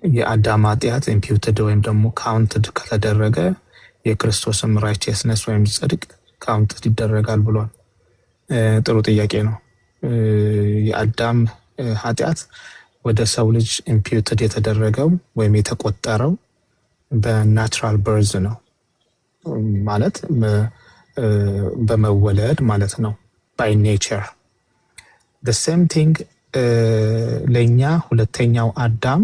የአዳም ኃጢአት ኢምፒውትድ ወይም ደግሞ ካውንትድ ከተደረገ የክርስቶስም ራይቸስነስ ወይም ጽድቅ ካውንትድ ይደረጋል ብሏል። ጥሩ ጥያቄ ነው። የአዳም ኃጢአት ወደ ሰው ልጅ ኢምፒውትድ የተደረገው ወይም የተቆጠረው በናቹራል በርዝ ነው ማለት በመወለድ ማለት ነው። ባይ ኔቸር the same thing ለኛ ሁለተኛው አዳም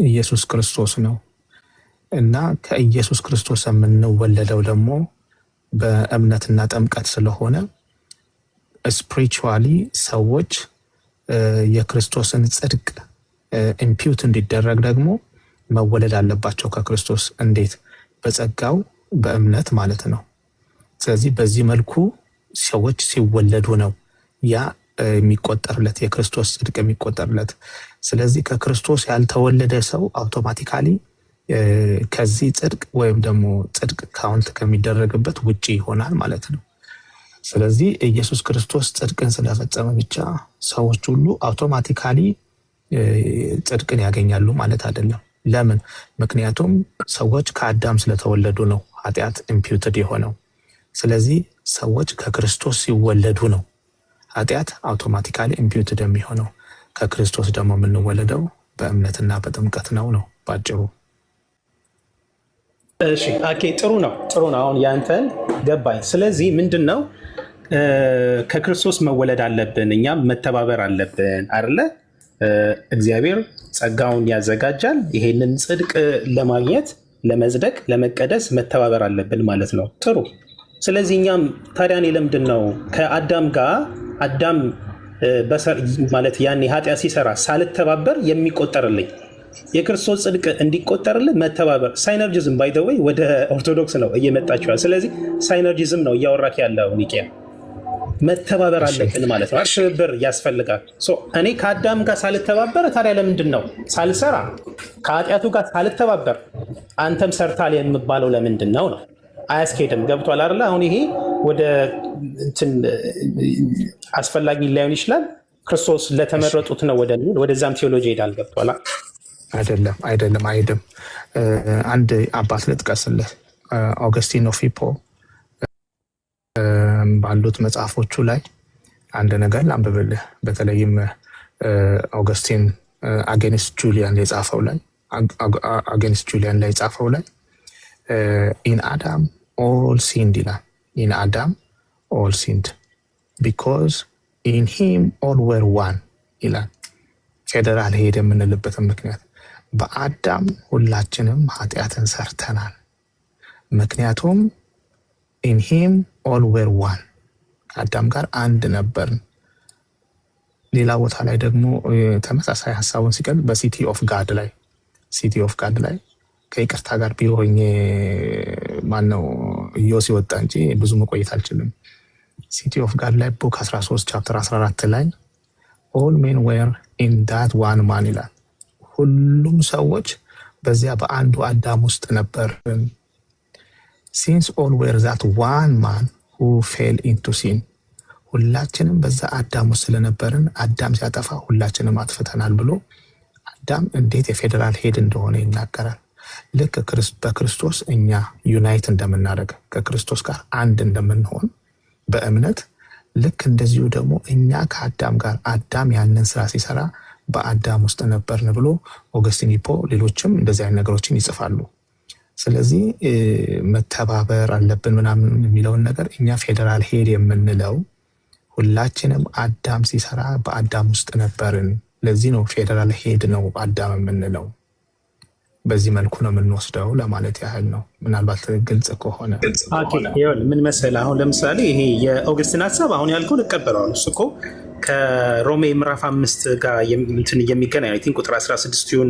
ኢየሱስ ክርስቶስ ነው እና ከኢየሱስ ክርስቶስ የምንወለደው ደግሞ በእምነትና ጥምቀት ስለሆነ ስፒሪቹዋሊ ሰዎች የክርስቶስን ጽድቅ ኢምፒውት እንዲደረግ ደግሞ መወለድ አለባቸው ከክርስቶስ። እንዴት? በጸጋው በእምነት ማለት ነው። ስለዚህ በዚህ መልኩ ሰዎች ሲወለዱ ነው ያ የሚቆጠርለት የክርስቶስ ጽድቅ የሚቆጠርለት። ስለዚህ ከክርስቶስ ያልተወለደ ሰው አውቶማቲካሊ ከዚህ ጽድቅ ወይም ደግሞ ጽድቅ ካውንት ከሚደረግበት ውጪ ይሆናል ማለት ነው። ስለዚህ ኢየሱስ ክርስቶስ ጽድቅን ስለፈጸመ ብቻ ሰዎች ሁሉ አውቶማቲካሊ ጽድቅን ያገኛሉ ማለት አይደለም። ለምን? ምክንያቱም ሰዎች ከአዳም ስለተወለዱ ነው ኃጢአት ኢምፒውትድ የሆነው። ስለዚህ ሰዎች ከክርስቶስ ሲወለዱ ነው ኃጢአት አውቶማቲካሊ ኢምፒውትድ የሚሆነው። ከክርስቶስ ደግሞ የምንወለደው በእምነትና በጥምቀት ነው ባጭሩ። እሺ ኦኬ፣ ጥሩ ነው። አሁን ያንተን ገባኝ። ስለዚህ ምንድን ነው ከክርስቶስ መወለድ አለብን፣ እኛም መተባበር አለብን አይደለ? እግዚአብሔር ጸጋውን ያዘጋጃል። ይሄንን ጽድቅ ለማግኘት ለመጽደቅ፣ ለመቀደስ መተባበር አለብን ማለት ነው። ጥሩ። ስለዚህ እኛም ታዲያ እኔ ለምንድን ነው ከአዳም ጋር አዳም ማለት ያኔ ኃጢአት ሲሰራ ሳልተባበር የሚቆጠርልኝ የክርስቶስ ጽድቅ እንዲቆጠርልን መተባበር? ሳይነርጂዝም ባይ ዘ ወይ ወደ ኦርቶዶክስ ነው እየመጣችኋል። ስለዚህ ሳይነርጂዝም ነው እያወራክ ያለው ኒቂያ። መተባበር አለብን ማለት ነው። ትብብር ያስፈልጋል። እኔ ከአዳም ጋር ሳልተባበር ታዲያ ለምንድን ነው ሳልሰራ ከኃጢአቱ ጋር ሳልተባበር አንተም ሰርታል የምባለው ለምንድን ነው? አያስኬድም። ገብቷል አይደለ? አሁን ይሄ ወደ እንትን አስፈላጊ ላይሆን ይችላል። ክርስቶስ ለተመረጡት ነው ወደዛም ቴዎሎጂ ይሄዳል። ገብቷል? አይደለም። አንድ አባት ልጥቀስልህ። ኦገስቲን ኦፍ ሂፖ ባሉት መጽሐፎቹ ላይ አንድ ነገር ላንብብልህ። በተለይም ኦገስቲን አጌንስት ጁሊያን ላይ ጻፈው ላይ ኢን አዳም ኦል ሲንድ ይላል። ኢን አዳም ኦል ሲንድ ቢኮዝ ኢን ሂም ኦል ዌር ዋን ይላል። ፌደራል ሄድ የምንልበትን ምክንያት በአዳም ሁላችንም ኃጢአትን ሰርተናል። ምክንያቱም ኢን ሂም ኦል ዌር ዋን ከአዳም ጋር አንድ ነበርን። ሌላ ቦታ ላይ ደግሞ ተመሳሳይ ሀሳቡን ሲቀል በሲቲ ኦፍ ጋድ ላይ ከይቅርታ ጋር ቢሆኝ ማነው ኢዮስ ሲወጣ እንጂ ብዙ መቆየት አልችልም። ሲቲ ኦፍ ጋድ ላይ ቡክ 13 ቻፕተር 14 ላይ ኦል ሜን ዌር ኢን ዳት ዋን ማን ይላል። ሁሉም ሰዎች በዚያ በአንዱ አዳም ውስጥ ነበርን። ሲንስ ኦል ዌር ዛት ዋን ማን ሁ ፌል ኢንቱ ሲን ሁላችንም በዛ አዳም ውስጥ ስለነበርን አዳም ሲያጠፋ ሁላችንም አጥፍተናል ብሎ አዳም እንዴት የፌደራል ሄድ እንደሆነ ይናገራል። ልክ በክርስቶስ እኛ ዩናይት እንደምናደርግ ከክርስቶስ ጋር አንድ እንደምንሆን በእምነት ልክ እንደዚሁ ደግሞ እኛ ከአዳም ጋር አዳም ያንን ስራ ሲሰራ በአዳም ውስጥ ነበርን ብሎ ኦገስቲን ሂፖ ሌሎችም እንደዚህ አይነት ነገሮችን ይጽፋሉ። ስለዚህ መተባበር አለብን ምናምን የሚለውን ነገር እኛ ፌደራል ሄድ የምንለው ሁላችንም አዳም ሲሰራ በአዳም ውስጥ ነበርን። ለዚህ ነው ፌደራል ሄድ ነው አዳም የምንለው። በዚህ መልኩ ነው የምንወስደው ለማለት ያህል ነው። ምናልባት ግልጽ ከሆነ ምን መሰለህ፣ አሁን ለምሳሌ ይሄ የኦገስቲን ሀሳብ አሁን ያልከውን እቀበለዋለሁ። እሱ እኮ ከሮሜ ምዕራፍ 5 ጋር እንትን የሚገናኝ አይ ቲንክ ቁጥር 16 ይሁን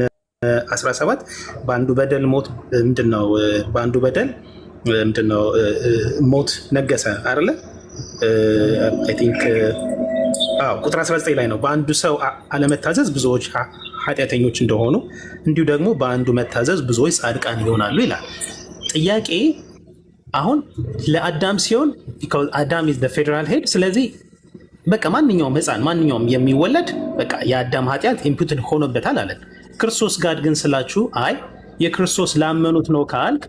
17 በአንዱ በደል ሞት ምንድነው? በአንዱ በደል ምንድነው? ሞት ነገሰ አይደለ? አይ ቲንክ ቁጥር 19 ላይ ነው። በአንዱ ሰው አለመታዘዝ ብዙዎች ኃጢአተኞች እንደሆኑ እንዲሁ ደግሞ በአንዱ መታዘዝ ብዙዎች ጻድቃን ይሆናሉ ይላል። ጥያቄ አሁን ለአዳም ሲሆን አዳም ኢዝ ዘ ፌደራል ሄድ። ስለዚህ በቃ ማንኛውም ህፃን ማንኛውም የሚወለድ በቃ የአዳም ኃጢአት ኢምፑትድ ሆኖበታል አለን። ክርስቶስ ጋር ግን ስላችሁ አይ የክርስቶስ ላመኑት ነው ካልክ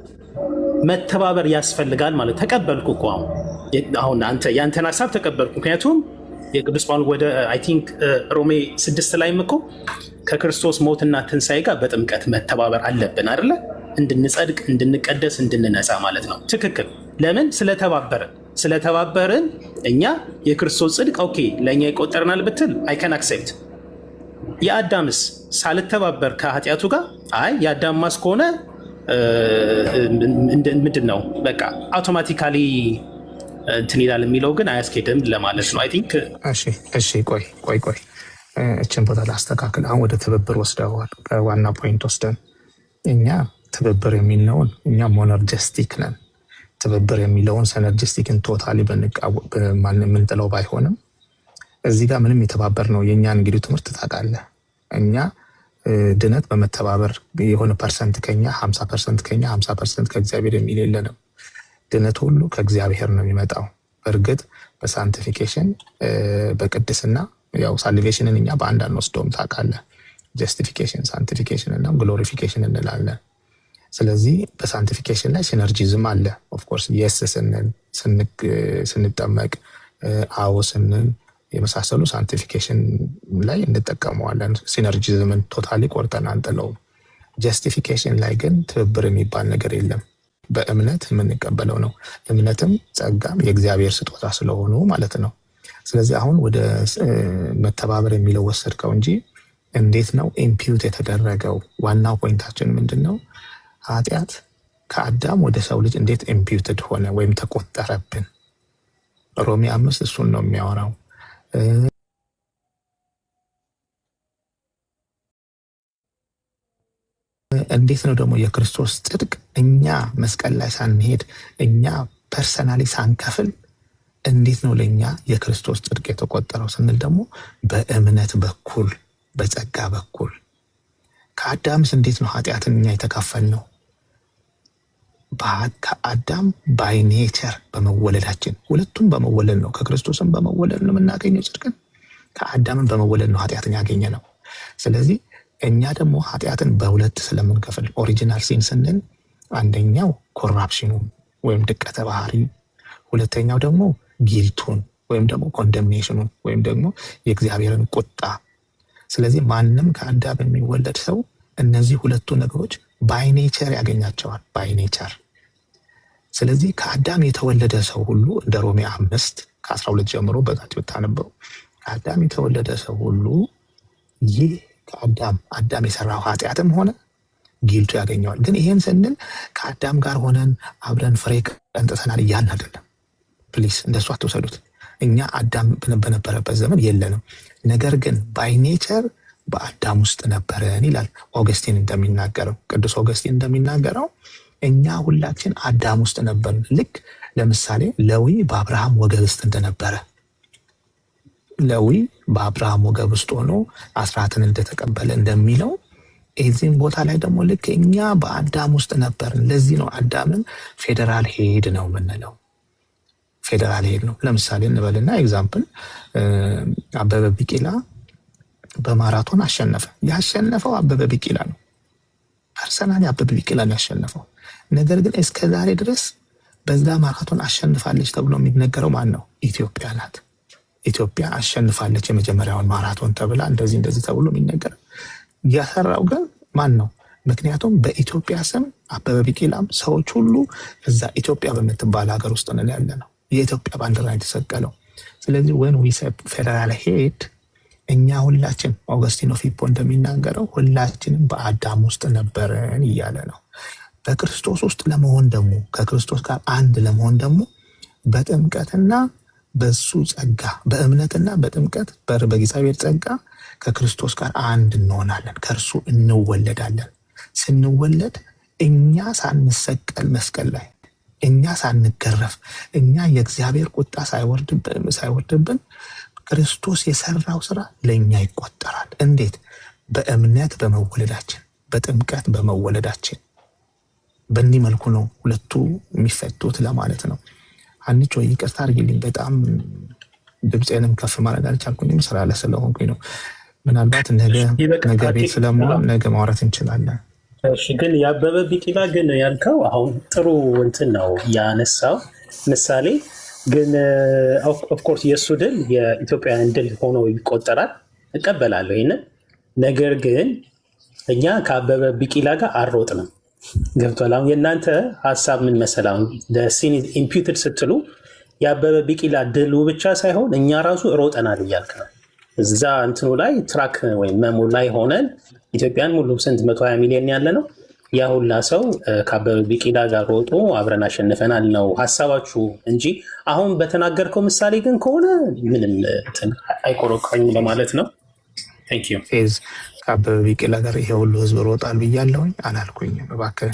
መተባበር ያስፈልጋል ማለት ተቀበልኩ እኮ አሁን አንተ ያንተን ሀሳብ ተቀበልኩ። ምክንያቱም የቅዱስ ጳውሎስ ወደ አይ ቲንክ ሮሜ 6 ላይም እኮ ከክርስቶስ ሞትና ትንሣኤ ጋር በጥምቀት መተባበር አለብን አይደለ? እንድንጸድቅ፣ እንድንቀደስ፣ እንድንነጻ ማለት ነው። ትክክል። ለምን? ስለተባበርን እኛ የክርስቶስ ጽድቅ ኦኬ ለእኛ ይቆጠርናል ብትል አይ ካን አክሴፕት። የአዳምስ ሳልተባበር ከኃጢአቱ ጋር አይ የአዳም ማስ ከሆነ ምንድን ነው በቃ አውቶማቲካሊ እንትን ይላል የሚለው ግን አያስኬድም ለማለት ነው። አይ ቲንክ እሺ ቆይ እችን ቦታ ላስተካክል። አሁን ወደ ትብብር ወስደዋል። ከዋና ፖይንት ወስደን እኛ ትብብር የሚለውን እኛ ሞነርጂስቲክ ነን። ትብብር የሚለውን ሰነርጂስቲክን ቶታሊ የምንጥለው ባይሆንም እዚህ ጋር ምንም የተባበር ነው። የእኛን እንግዲህ ትምህርት ታውቃለህ። እኛ ድነት በመተባበር የሆነ ፐርሰንት ከኛ 50% ከኛ 50% ከእግዚአብሔር የሚል የለንም። ድነት ሁሉ ከእግዚአብሔር ነው የሚመጣው። በእርግጥ በሳንቲፊኬሽን በቅድስና ያው ሳልቬሽንን እኛ በአንድ አንወስደውም ታውቃለህ። ጀስቲፊኬሽን፣ ሳንቲፊኬሽን እና ግሎሪፊኬሽን እንላለን። ስለዚህ በሳንቲፊኬሽን ላይ ሲነርጂዝም አለ። ኦፍኮርስ የስ ስንል ስንጠመቅ አዎ ስንል የመሳሰሉ ሳንቲፊኬሽን ላይ እንጠቀመዋለን። ሲነርጂዝምን ቶታሊ ቆርጠን አንጥለውም። ጀስቲፊኬሽን ላይ ግን ትብብር የሚባል ነገር የለም። በእምነት የምንቀበለው ነው። እምነትም ጸጋም የእግዚአብሔር ስጦታ ስለሆኑ ማለት ነው። ስለዚህ አሁን ወደ መተባበር የሚለው ወሰድከው እንጂ እንዴት ነው ኢምፒዩት የተደረገው? ዋናው ፖይንታችን ምንድን ነው? ኃጢአት ከአዳም ወደ ሰው ልጅ እንዴት ኢምፒዩትድ ሆነ ወይም ተቆጠረብን? ሮሜ 5 እሱን ነው የሚያወራው። እንዴት ነው ደግሞ የክርስቶስ ጽድቅ እኛ መስቀል ላይ ሳንሄድ እኛ ፐርሰናሊ ሳንከፍል እንዴት ነው ለኛ የክርስቶስ ጽድቅ የተቆጠረው ስንል ደግሞ በእምነት በኩል በጸጋ በኩል። ከአዳምስ እንዴት ነው ኃጢአትን እኛ የተካፈልነው? ከአዳም ባይ ኔቸር በመወለዳችን፣ ሁለቱም በመወለድ ነው። ከክርስቶስም በመወለድ ነው የምናገኘው ጽድቅን፣ ከአዳምን በመወለድ ነው ኃጢአትን ያገኘ ነው። ስለዚህ እኛ ደግሞ ኃጢአትን በሁለት ስለምንከፍል ኦሪጂናል ሲን ስንል አንደኛው ኮራፕሽኑ ወይም ድቀተ ባህሪ፣ ሁለተኛው ደግሞ ጊልቱን ወይም ደግሞ ኮንደምኔሽኑን ወይም ደግሞ የእግዚአብሔርን ቁጣ። ስለዚህ ማንም ከአዳም የሚወለድ ሰው እነዚህ ሁለቱ ነገሮች ባይ ኔቸር ያገኛቸዋል። ባይ ኔቸር። ስለዚህ ከአዳም የተወለደ ሰው ሁሉ እንደ ሮሜ 5:12 ጀምሮ በዛት ብታነበው ከአዳም የተወለደ ሰው ሁሉ ይህ አዳም የሰራው ኃጢአትም ሆነ ጊልቱ ያገኘዋል። ግን ይሄን ስንል ከአዳም ጋር ሆነን አብረን ፍሬ ቀንጥሰናል እያልን አይደለም። ፕሊስ እንደሱ አትወሰዱት። እኛ አዳም በነበረበት ዘመን የለንም። ነገር ግን ባይ ኔቸር በአዳም ውስጥ ነበረን ይላል ኦገስቲን እንደሚናገረው፣ ቅዱስ ኦገስቲን እንደሚናገረው እኛ ሁላችን አዳም ውስጥ ነበርን። ልክ ለምሳሌ ሌዊ በአብርሃም ወገብ ውስጥ እንደነበረ፣ ሌዊ በአብርሃም ወገብ ውስጥ ሆኖ አስራትን እንደተቀበለ እንደሚለው እዚህም ቦታ ላይ ደግሞ ልክ እኛ በአዳም ውስጥ ነበርን። ለዚህ ነው አዳምን ፌዴራል ሄድ ነው የምንለው። ፌዴራል ሄድ ነው። ለምሳሌ እንበልና ኤግዛምፕል አበበ ቢቂላ በማራቶን አሸነፈ። ያሸነፈው አበበ ቢቂላ ነው። ፐርሰናሊ አበበ ቢቂላ ነው ያሸነፈው። ነገር ግን እስከ ዛሬ ድረስ በዛ ማራቶን አሸንፋለች ተብሎ የሚነገረው ማን ነው? ኢትዮጵያ ናት። ኢትዮጵያ አሸንፋለች የመጀመሪያውን ማራቶን ተብላ እንደዚህ ተብሎ የሚነገር ያሰራው ግን ማን ነው? ምክንያቱም በኢትዮጵያ ስም አበበ ቢቂላም ሰዎች ሁሉ እዛ ኢትዮጵያ በምትባል ሀገር ውስጥ ነው ያለ ነው። የኢትዮጵያ ባንዲራ የተሰቀለው። ስለዚህ when we say ፌደራል ሄድ እኛ ሁላችን ኦገስቲን ኦፍ ሂፖ እንደሚናገረው ሁላችንም በአዳም ውስጥ ነበረን እያለ ነው። በክርስቶስ ውስጥ ለመሆን ደግሞ ከክርስቶስ ጋር አንድ ለመሆን ደግሞ በጥምቀትና በሱ ጸጋ በእምነትና በጥምቀት በእግዚአብሔር ጸጋ ከክርስቶስ ጋር አንድ እንሆናለን። ከእርሱ እንወለዳለን። ስንወለድ እኛ ሳንሰቀል መስቀል ላይ እኛ ሳንገረፍ እኛ የእግዚአብሔር ቁጣ ሳይወርድብን ክርስቶስ የሰራው ስራ ለእኛ ይቆጠራል። እንዴት? በእምነት በመወለዳችን በጥምቀት በመወለዳችን። በእንዲህ መልኩ ነው ሁለቱ የሚፈቱት ለማለት ነው። አንቺ ወይ ይቅርታ አድርጊልኝ፣ በጣም ድምፄንም ከፍ ማድረግ አልቻልኩኝም ስራ ላይ ስለሆንኩኝ ነው። ምናልባት ነገ ቤት ስለመሆን ነገ ማውራት እንችላለን። እሺ ግን የአበበ ቢቂላ ግን ያልከው አሁን ጥሩ እንትን ነው ያነሳው ምሳሌ። ግን ኦፍኮርስ የእሱ ድል የኢትዮጵያውያን ድል ሆኖ ይቆጠራል፣ እቀበላለሁ ይህንን። ነገር ግን እኛ ከአበበ ቢቂላ ጋር አልሮጥንም። ገብቷል? አሁን የእናንተ ሀሳብ ምን መሰለህ? አሁን ሲን ኢምፒውትድ ስትሉ የአበበ ቢቂላ ድሉ ብቻ ሳይሆን እኛ ራሱ ሮጠናል እያልክ ነው። እዛ እንትኑ ላይ ትራክ ወይም መሙ ላይ ሆነን ኢትዮጵያን ሙሉ ስንት 120 ሚሊዮን ያለ ነው። ያ ሁላ ሰው ከአበበ ቢቂላ ጋር ሮጦ አብረን አሸንፈናል ነው ሀሳባችሁ እንጂ አሁን በተናገርከው ምሳሌ ግን ከሆነ ምንም አይቆረቆኝ ለማለት ነው። ፌዝ ከአበበ ቢቂላ ጋር ይሄ ሁሉ ህዝብ ሮጣል ብያለሁኝ አላልኩኝም። እባክህ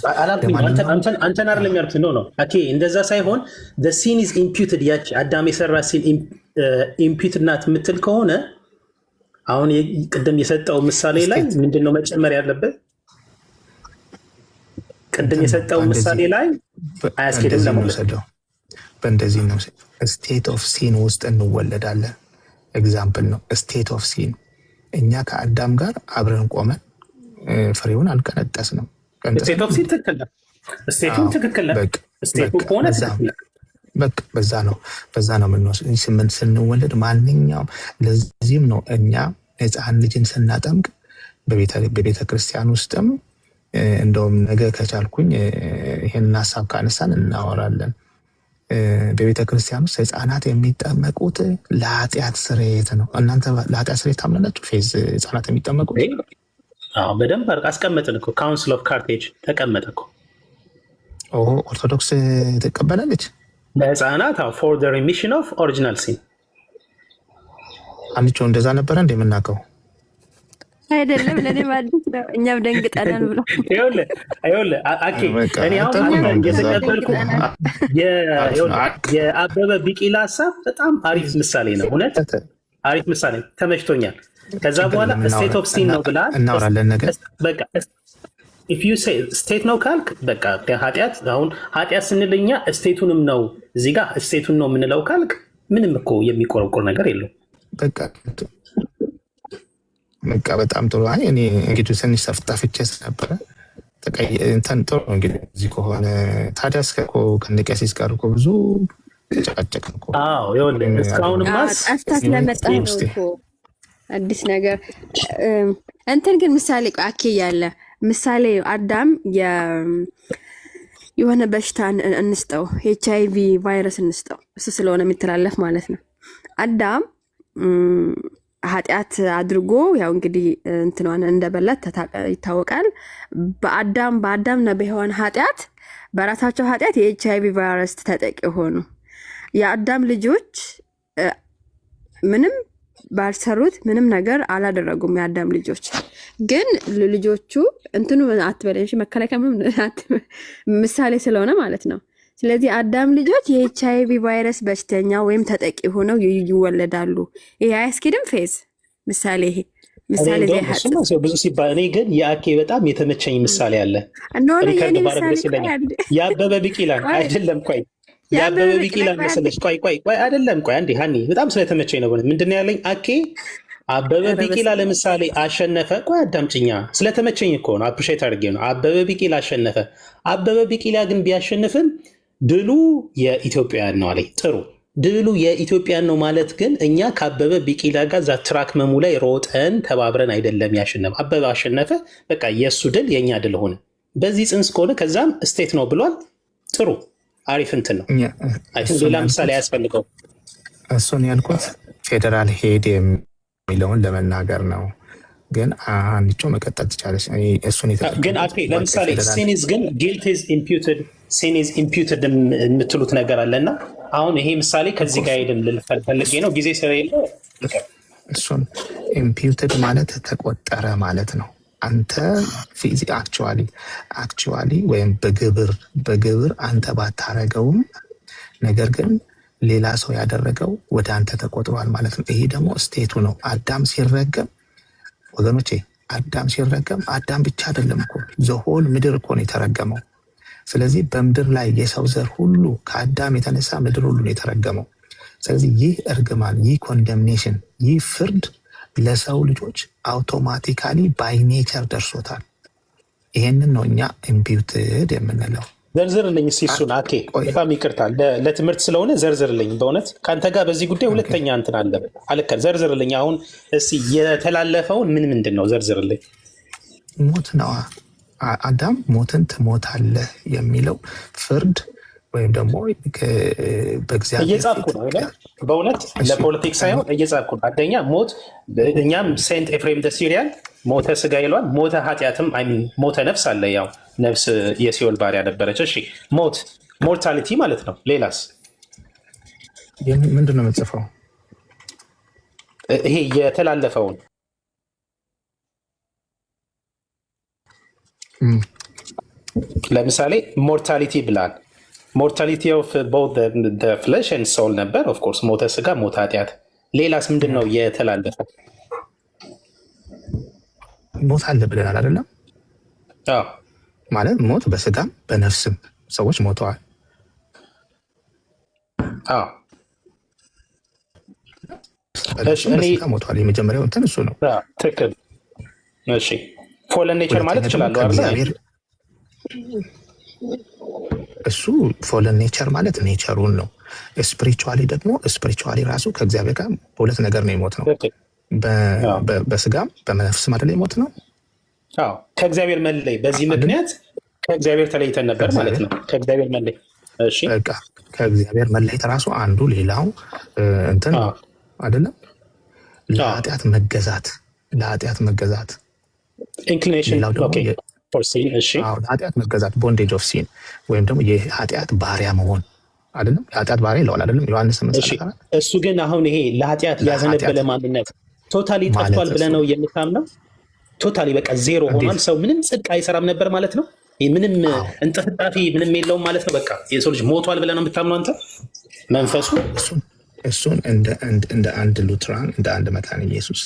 አንተን አይደለም ያልኩት ነው። ኦኬ እንደዛ ሳይሆን the sin is imputed ያቺ አዳም የሰራ ሲን ኢምፒውትድ ናት የምትል ከሆነ አሁን ቅድም የሰጠው ምሳሌ ላይ ምንድነው መጨመር ያለበት? ቅድም የሰጠው ምሳሌ ላይ አያስኬድም ለማለት በእንደዚህ ነው። ስቴት ኦፍ ሲን ውስጥ እንወለዳለን። ኤግዛምፕል ነው ስቴት ኦፍ ሲን። እኛ ከአዳም ጋር አብረን ቆመን ፍሬውን አልቀነጠስንም። ስቴት ኦፍ ሲን ትክክል ነው። ስቴቱን ትክክል ነው። ስቴቱ ከሆነ በቃ በዛ ነው የምንወስድ ስንወለድ ማንኛውም። ለዚህም ነው እኛ ሕፃን ልጅን ስናጠምቅ በቤተ ክርስቲያን ውስጥም እንደውም ነገ ከቻልኩኝ ይህንን ሀሳብ ካነሳን እናወራለን። በቤተ ክርስቲያን ውስጥ ሕፃናት የሚጠመቁት ለኃጢአት ስርየት ነው። እናንተ ለኃጢአት ስርየት ታምናላችሁ? ፌዝ ሕፃናት የሚጠመቁት በደንብ አስቀመጥን እኮ ካውንስል ኦፍ ካርቴጅ ተቀመጠ እኮ። ኦርቶዶክስ ትቀበላለች ለሕፃናት ፎር ዘ ሪሚሽን ኦፍ ኦሪጂናል ሲን። አንቺ እንደዛ ነበረ እንደምናውቀው አይደለም። ለኔ ማለት ነው እኛም ደንግጠናል ብሎ እኔ አሁን የተቀበልኩ የአበበ ቢቂላ ሀሳብ በጣም አሪፍ ምሳሌ ነው። እውነት አሪፍ ምሳሌ ተመችቶኛል። ከዛ በኋላ ስቴት ኦፍ ሲን ነው ብላል። እናወራለን ነገር በቃ ኢፍ ዩ ሴይ ስቴት ነው ካልክ በቃ ኃጢአት አሁን ኃጢአት ስንልኛ ስቴቱንም ነው እዚህ ጋር ስቴቱን ነው የምንለው ካልክ ምንም እኮ የሚቆረቆር ነገር የለው። በቃ በጣም ጥሩ። አይ እኔ እንግዲህ ትንሽ ሰፍጣፍቼ ነበረ እንትን ጥሩ እንግዲህ እዚህ ከሆነ ታዲያ እስከ ከነቀሲስ ጋር እኮ ብዙ ጨቃጨቅን እኮ። አዎ ይኸውልህ እስካሁንማ አስታት ለመጣ ነው እኮ አዲስ ነገር እንትን ግን ምሳሌ አኬ ያለ ምሳሌ አዳም የሆነ በሽታ እንስጠው HIV ቫይረስ እንስጠው እሱ ስለሆነ የሚተላለፍ ማለት ነው። አዳም ኃጢአት አድርጎ ያው እንግዲህ እንትኗን እንደበላት ይታወቃል። በአዳምና በሔዋን ኃጢአት በራሳቸው ኃጢአት የኤችአይቪ ቫይረስ ተጠቂ ሆኑ። የአዳም ልጆች ምንም ባልሰሩት ምንም ነገር አላደረጉም። የአዳም ልጆች ግን ልጆቹ እንትኑ አትበለሽ መከላከያ ምሳሌ ስለሆነ ማለት ነው። ስለዚህ አዳም ልጆች የኤችአይቪ ቫይረስ በሽተኛ ወይም ተጠቂ ሆነው ይወለዳሉ። ይሄ አያስኬድም ፌዝ ምሳሌ ይሄ ምሳሌ ብዙ ሲባል እኔ ግን የአኬ በጣም የተመቸኝ ምሳሌ አለ። የአበበ ቢቂላ አይደለም ቆይ የአበበ ቢቂላ መሰለሽ ቆይ አይደለም ቆይ አንዴ ሀኒ በጣም ስለተመቸኝ ነው። ምንድን ነው ያለኝ አኬ አበበ ቢቂላ ለምሳሌ አሸነፈ። ቆይ አዳምጪኛ ስለተመቸኝ እኮ ነው። አፕሪሼት አድርጌ ነው። አበበ ቢቂላ አሸነፈ። አበበ ቢቂላ ግን ቢያሸንፍም ድሉ የኢትዮጵያውያን ነው አለኝ። ጥሩ ድሉ የኢትዮጵያን ነው ማለት ግን እኛ ከአበበ ቢቂላ ጋር ዛ ትራክ መሙ ላይ ሮጠን ተባብረን አይደለም ያሸነፈ። አበበ አሸነፈ፣ በቃ የእሱ ድል የእኛ ድል ሆነ። በዚህ ጽንስ ከሆነ ከዛም ስቴት ነው ብሏል። ጥሩ አሪፍ እንትን ነው። ሌላ ምሳሌ አያስፈልገው። እሱን ያልኩት ፌዴራል ሄድ የሚለውን ለመናገር ነው። ግን አንቺ መቀጠል ትቻለሽ። እሱን ግን ለምሳሌ ሲኒዝ ግን ጊልት ኢዝ ኢምፒውትድ ሲኒዝ ኢምፒውትድ የምትሉት ነገር አለና አሁን ይሄ ምሳሌ ከዚህ ጋር ሄድም ልፈልጌ ነው ጊዜ ስለሌለ እሱን ኢምፒውትድ ማለት ተቆጠረ ማለት ነው። አንተ አክቹዋሊ ወይም በግብር አንተ ባታረገውም ነገር ግን ሌላ ሰው ያደረገው ወደ አንተ ተቆጥሯል ማለት ነው። ይሄ ደግሞ ስቴቱ ነው። አዳም ሲረገም ወገኖቼ አዳም ብቻ አይደለም እኮ ዘሆል ምድር እኮ ነው የተረገመው። ስለዚህ በምድር ላይ የሰው ዘር ሁሉ ከአዳም የተነሳ ምድር ሁሉ ነው የተረገመው። ስለዚህ ይህ እርግማን፣ ይህ ኮንደምኔሽን፣ ይህ ፍርድ ለሰው ልጆች አውቶማቲካሊ ባይ ኔቸር ደርሶታል። ይሄንን ነው እኛ ኢምፒውትድ የምንለው። ዘርዝርልኝ እስኪ እሱን። አኬ በጣም ይቅርታ ለትምህርት ስለሆነ ዘርዝርልኝ። በእውነት ከአንተ ጋር በዚህ ጉዳይ ሁለተኛ እንትን አለ አልከ። ዘርዝርልኝ አሁን እስኪ የተላለፈውን ምንድን ነው ዘርዝርልኝ። ሞት ነዋ። አዳም ሞትን ትሞታለህ የሚለው ፍርድ ወይም ደግሞ በእግዚአብሔር እየጻፍኩ ነው። በእውነት ለፖለቲክስ ሳይሆን እየጻፍኩ ነው። አንደኛ ሞት፣ እኛም ሴንት ኤፍሬም ደ ሲሪያን ሞተ ስጋ ይሏል። ሞተ ኃጢአትም ሞተ ነፍስ አለ። ያው ነፍስ የሲኦል ባሪያ ነበረች። እሺ ሞት ሞርታሊቲ ማለት ነው። ሌላስ ምንድን ነው የምጽፈው? ይሄ የተላለፈውን ለምሳሌ ሞርታሊቲ ብላል። ሞርታሊቲ ኦፍ ቦዝ ፍሌሽ ኤንድ ሶል ነበር። ኦፍኮርስ ሞተ ስጋ፣ ሞተ ኃጢአት። ሌላስ ምንድን ነው የተላለፈ? ሞት አለ ብለናል አይደለም? ማለት ሞት በስጋም በነፍስም ሰዎች ሞተዋል። ሞተዋል። የመጀመሪያው እንትን እሱ ነው። ትክክል። እሺ ፎለን ኔቸር ማለት እችላለሁ አይደል? እሱ ፎለን ኔቸር ማለት ኔቸሩን ነው። ስፒሪቹዋሊ ደግሞ ስፒሪቹዋሊ ራሱ ከእግዚአብሔር ጋር በሁለት ነገር ነው የሞት ነው። በስጋም በነፍስም አይደለ የሞት ነው። ከእግዚአብሔር መለይ። በዚህ ምክንያት ከእግዚአብሔር ተለይተን ነበር ማለት ነው። ከእግዚአብሔር መለይ። እሺ በቃ ከእግዚአብሔር መለየት ራሱ አንዱ ሌላው እንትን አይደለም። ለኃጢአት መገዛት ኢንክሊኔሽን ለኃጢአት መገዛት ቦንዴጅ ኦፍ ሲን ወይም ደግሞ የኃጢአት ባሪያ መሆን አይደለም። የኃጢአት ባሪያ ይለዋል አይደለም ዮሐንስ 8። እሱ ግን አሁን ይሄ ለኃጢአት ያዘነበለ ማንነት ቶታሊ ጠፍቷል ብለህ ነው የምታምነው? ቶታሊ በቃ ዜሮ ሆኗል። ሰው ምንም ጽድቅ አይሰራም ነበር ማለት ነው። ምንም እንጥፍጣፊ ምንም የለውም ማለት ነው። በቃ የሰው ልጅ ሞቷል ብለህ ነው የምታምነው አንተ? መንፈሱ እሱን እንደ አንድ ሉትራን እንደ አንድ መካነ ኢየሱስ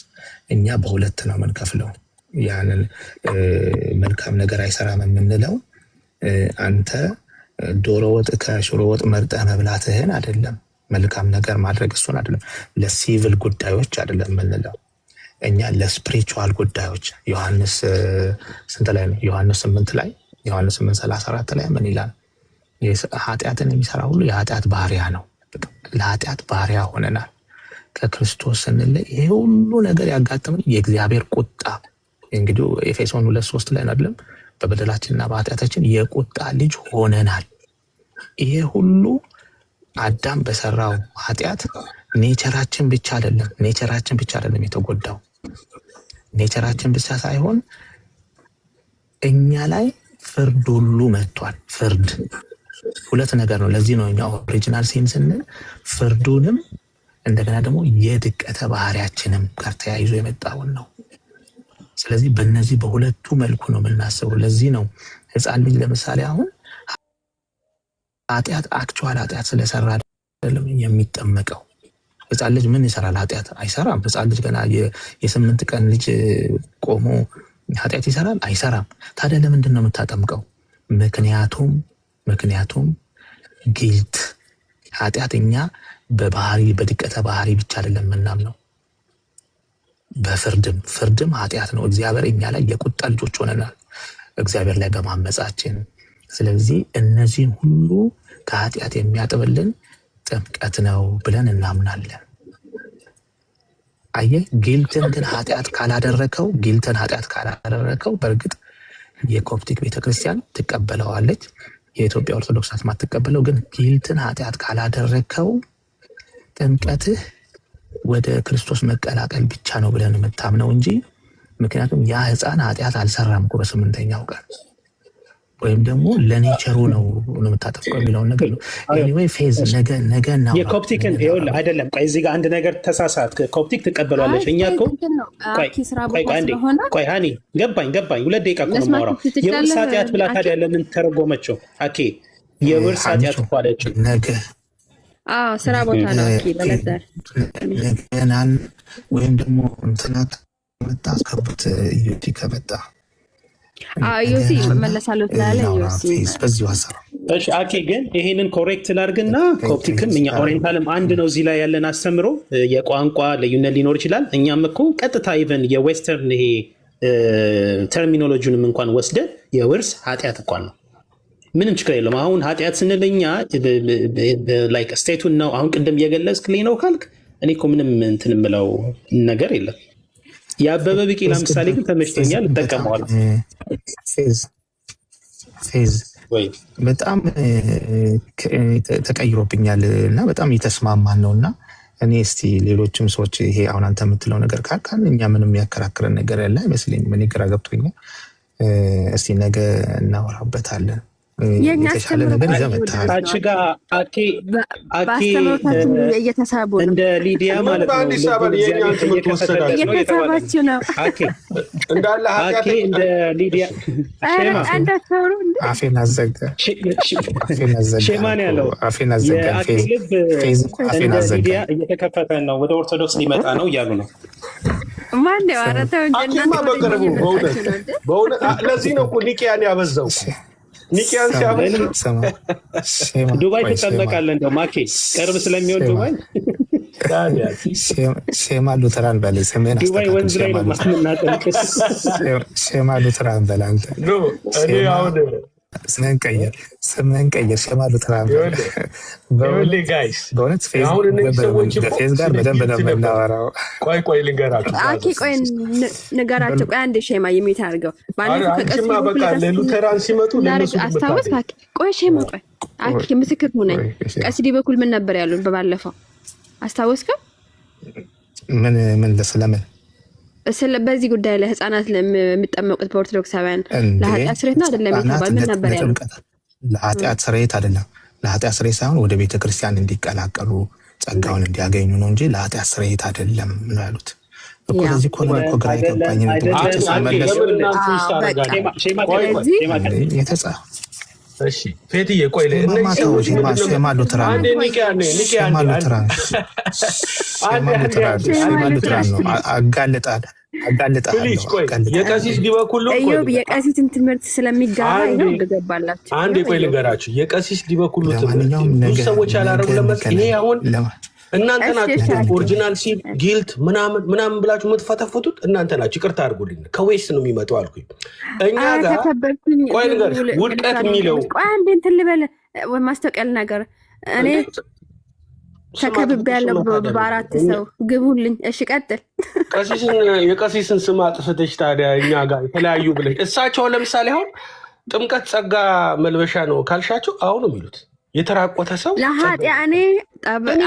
እኛ በሁለት ነው የምንከፍለው። ያንን መልካም ነገር አይሰራም የምንለው አንተ ዶሮ ወጥ ከሽሮ ወጥ መርጠህ መብላትህን አይደለም። መልካም ነገር ማድረግ እሱን አይደለም። ለሲቪል ጉዳዮች አይደለም የምንለው እኛ ለስፒሪቹዋል ጉዳዮች። ዮሐንስ ስንት ላይ ነው? ዮሐንስ 8 ላይ ዮሐንስ 8:34 ላይ ምን ይላል? ኃጢአትን የሚሰራ ሁሉ የኃጢአት ባሪያ ነው። ለኃጢአት ባሪያ ሆነናል። ከክርስቶስ ስንለይ ይሄ ሁሉ ነገር ያጋጠመን የእግዚአብሔር ቁጣ እንግዲህ ኤፌሶን 2:3 ላይ አይደለም? በበደላችንና በኃጢአታችን የቁጣ ልጅ ሆነናል። ይሄ ሁሉ አዳም በሰራው ኃጢአት ኔቸራችን ብቻ አይደለም የተጎዳው። ኔቸራችን ብቻ ሳይሆን እኛ ላይ ፍርድ ሁሉ መጥቷል። ፍርድ ሁለት ነገር ነው። ለዚህ ነው እኛ ኦሪጂናል ሲን ስንል ፍርዱንም እንደገና ደግሞ የድቀተ ባህሪያችንም ጋር ተያይዞ የመጣውን ነው። ስለዚህ በእነዚህ በሁለቱ መልኩ ነው የምናስበው። ለዚህ ነው ህፃን ልጅ ለምሳሌ አሁን አክቹዋል ኃጢአት ስለሰራ አይደለም የሚጠመቀው። ህፃን ልጅ ምን ይሰራል? ኃጢአት አይሰራም። ህፃን ልጅ ገና የ8 ቀን ልጅ ቆሞ ኃጢአት ይሰራል? አይሰራም። ታዲያ ለምንድን ነው የምታጠምቀው? ምክንያቱም ጊልት ኃጢአት እኛ በድቀተ ባህሪ ብቻ አይደለም የምናምነው፣ በፍርድም ኃጢአት ነው። እግዚአብሔር እኛ ላይ የቁጣ ልጆች ሆነናል እግዚአብሔር ላይ በማመጻችን። ስለዚህ እነዚህን ሁሉ ከኃጢአት የሚያጥብልን ጥምቀት ነው ብለን እናምናለን። አየህ፣ ጊልትን ኃጢአት ካላደረከው በእርግጥ የኮፕቲክ ቤተክርስቲያን ትቀበለዋለች፣ የኢትዮጵያ ኦርቶዶክስ ማትቀበለው። ግን ጊልትን ኃጢአት ካላደረከው ጥምቀትህ ወደ ክርስቶስ መቀላቀል ብቻ ነው ብለን የምታምነው እንጂ ምክንያቱም ያ ህፃን ኃጢአት አልሰራም እኮ በ8ኛው ቀን ወይም ደግሞ ለኔቸሩ ነው የምታጠፍቀው የሚለውን ነገር ነው። ኤኒዌይ ፌዝ ነገ ነው የኮፕቲክን ይኸውልህ አይደለም። ቆይ እዚህ ጋር አንድ ነገር ተሳሳት። ኮፕቲክ ትቀበሏለች። እኛ እኮ ቆይ ሃኒ ገባኝ 2 ደቂቃ እኮ ነው የማወራው። የውርስ ኃጢአት ብላ ታዲያ ለምን ተረጎመችው? አኬ የውርስ ኃጢአት እኮ አለችው። ነገ ስራ ቦታ ነው ነገናን ወይም ደግሞ እንትናት መጣ ከብት ዩቲ ከመጣ ዮሲ መለሳለሁ ትላለህ። ዮሲ በዚሁ ሀሳብ እሺ አኬ ግን ይሄንን ኮሬክት ላድርግና ኮፕቲክም እኛ ኦሪየንታልም አንድ ነው። እዚህ ላይ ያለን አስተምሮ የቋንቋ ልዩነት ሊኖር ይችላል። እኛም እኮ ቀጥታ ኢቨን የዌስተርን ይሄ ተርሚኖሎጂንም እንኳን ወስደን የውርስ ኃጢአት እንኳን ነው ምንም ችግር የለም። አሁን ኃጢአት ስንል እኛ ላይክ ስቴቱን ነው አሁን ቅድም እየገለጽክልኝ ነው ካልክ እኔ እኮ ምንም እንትን የምለው ነገር የለም። የአበበ ቢቂላ ምሳሌ ግን ተመችቶኛል፣ እጠቀመዋለሁ። ፌዝ በጣም ተቀይሮብኛል እና በጣም እየተስማማን ነው እና እኔ እስቲ ሌሎችም ሰዎች ይሄ አሁን አንተ የምትለው ነገር ካል እኛ ምንም የሚያከራክረን ነገር ያለ አይመስለኝም። እኔ ግራ ገብቶኛል። እስቲ ነገ እናወራበታለን። የተሻለ ነገር ይዘህ መጥተሃል። እየተሳቡ ነው እንደ ሊዲያ ማለት ነው። እየተሳባችሁ ነው እንዳለ እንደ ሊዲያ አፌን አዘጋ ሼማን ያለው አፌን አዘጋ እንደ ሊዲያ እየተከፈተ ነው፣ ወደ ኦርቶዶክስ ሊመጣ ነው እያሉ ነው። ማን ያወራተው አኬማ በቅርቡ በእውነት ለዚህ ነው እኮ ኒቅያን ያበዛው። ኒቅያን ሲያበዛ ዱባይ ትጠመቃለህ። እንደው ማኬ ቅርብ ስለሚሆን ዱባይ ሼማ ሉተራን በል ስሜን ዱባይ ወንዝ ላይ ነው ማስምናጠልቅስ ሼማ ሉተራን በል አንተ እኔ አሁን ስምህን ቀይር ሼማ ሉተራን በል። ጋይስ በእውነት ፌዝ ጋር በደንብ ነው የምናወራው። ቆይ ልንገራችሁ። አኬ ቆይ ንገራቸው። ቆይ አንዴ ሼማ የሚት አድርገው አንቺማ በቃ ለሉተራን ሲመጡ ለነሱ አስታወስ። ቆይ ሼማ ቆይ አኬ ምስክር ሁነኝ። ቀሲዲ በኩል ምን ነበር ያሉን በባለፈው አስታወስከው? ምን ለሰለምን በዚህ ጉዳይ ላይ ህፃናት የሚጠመቁት በኦርቶዶክሳውያን ለኃጢአት ስርየት ነው አይደለም የተባለ ምን ነበር ያሉት? ለኃጢአት ስርየት አይደለም፣ ለኃጢአት ስርየት ሳይሆን ወደ ቤተክርስቲያን እንዲቀላቀሉ ጸጋውን እንዲያገኙ ነው እንጂ ለኃጢአት ስርየት አይደለም ነው ያሉት እኮ። ለዚህ እኮ ነው እኮ ግራ የገባኝ የተጻፈ። እሺ ፌትዬ ቆይ ሼማ ሉተራን ነው አጋልጣለሁ። የቀሲስ ዲበኩሉ የቀሲስን ትምህርት ስለሚጋራ ይገባላችሁ። አንዴ ቆይ ልንገራችሁ። የቀሲስ ዲበኩሉ ትምህርት ብዙ ሰዎች ያላረጉ ይሄ አሁን እናንተ ናችሁ ኦሪጂናል ሲል ጊልት ምናምን ብላችሁ የምትፈተፍቱት እናንተ ናችሁ። ይቅርታ አድርጉልኝ፣ ከዌስት ነው የሚመጣው አልኩኝ። እኛ ጋር ቆይ ልንገርሽ ውድቀት የሚለው አንዴ እንትን ልበል ማስታወቂያ ነገር እኔ ተከብቤ ያለው በአራት ሰው ግቡልኝ። እሺ ቀጥል። የቀሲስን ስም አጥፍተሽ ታዲያ እኛ ጋር የተለያዩ ብለሽ እሳቸውን ለምሳሌ አሁን ጥምቀት ጸጋ መልበሻ ነው ካልሻቸው አሁን የሚሉት የተራቆተ ሰው ለኃጢአኔ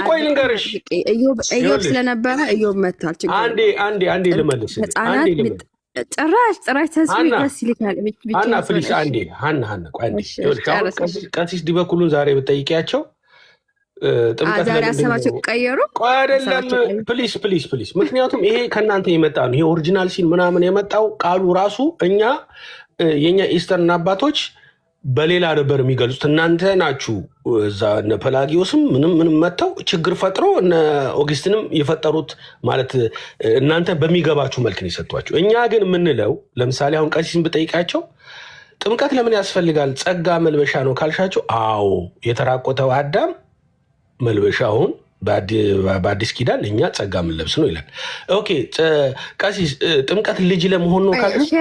ቆይ ልንገርሽ እዮብ ስለነበረ እዮብ መጥቷል። አንዴ ልመልስ። ጭራሽ ተስፋ ደስ ይልካል። ሀና ፕሊስ አንዴ ሀና ቆይ አንዴ ቀሲስ ዲበኩሉን ዛሬ ብጠይቂያቸው ጥምቀት ዛሬ አሰባቸው ቀየሩ አይደለም? ፕሊስ ምክንያቱም ይሄ ከእናንተ የመጣ ነው። ይሄ ኦሪጂናል ሲል ምናምን የመጣው ቃሉ ራሱ የኛ ኢስተርን አባቶች በሌላ ነበር የሚገልጹት። እናንተ ናችሁ እዛ እነ ፐላጊዮስም ምንም መጥተው ችግር ፈጥሮ እነ ኦገስቲንም የፈጠሩት ማለት እናንተ በሚገባችሁ መልክ ነው የሰጧቸው። እኛ ግን የምንለው ለምሳሌ አሁን ቀሲስን ብጠይቃቸው ጥምቀት ለምን ያስፈልጋል ጸጋ መልበሻ ነው ካልሻቸው፣ አዎ የተራቆተው አዳም መልበሻውን በአዲስ ኪዳን እኛ ጸጋ የምንለብስ ነው ይላል። ኦኬ ቀሲስ ጥምቀት ልጅ ለመሆን ነው ካልሽ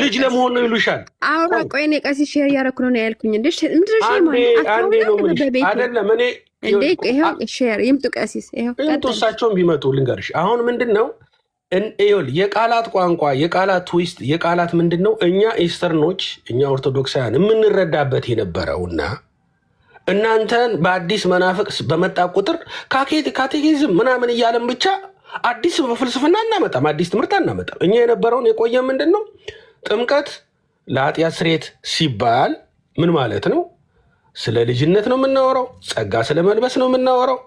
ልጅ ለመሆን ነው ይሉሻል። አሁን ቆይ እኔ ቀሲስ ሼር እያደረኩ ነው ያልኩኝ። አይደለም እኔ ሼር ይምጡ ቀሲስ ይምጡ። እሳቸውን ቢመጡ ልንገርሽ አሁን ምንድን ነው የቃላት ቋንቋ የቃላት ትዊስት የቃላት ምንድን ነው እኛ ኢስተርኖች እኛ ኦርቶዶክሳውያን የምንረዳበት የነበረውና እናንተን በአዲስ መናፍቅ በመጣ ቁጥር ካቴኪዝም ምናምን እያለን ብቻ አዲስ ፍልስፍና እናመጣም፣ አዲስ ትምህርት አናመጣም። እኛ የነበረውን የቆየ ምንድን ነው ጥምቀት ለኃጢአት ስርየት ሲባል ምን ማለት ነው? ስለ ልጅነት ነው የምናወራው፣ ጸጋ ስለ መልበስ ነው የምናወራው፣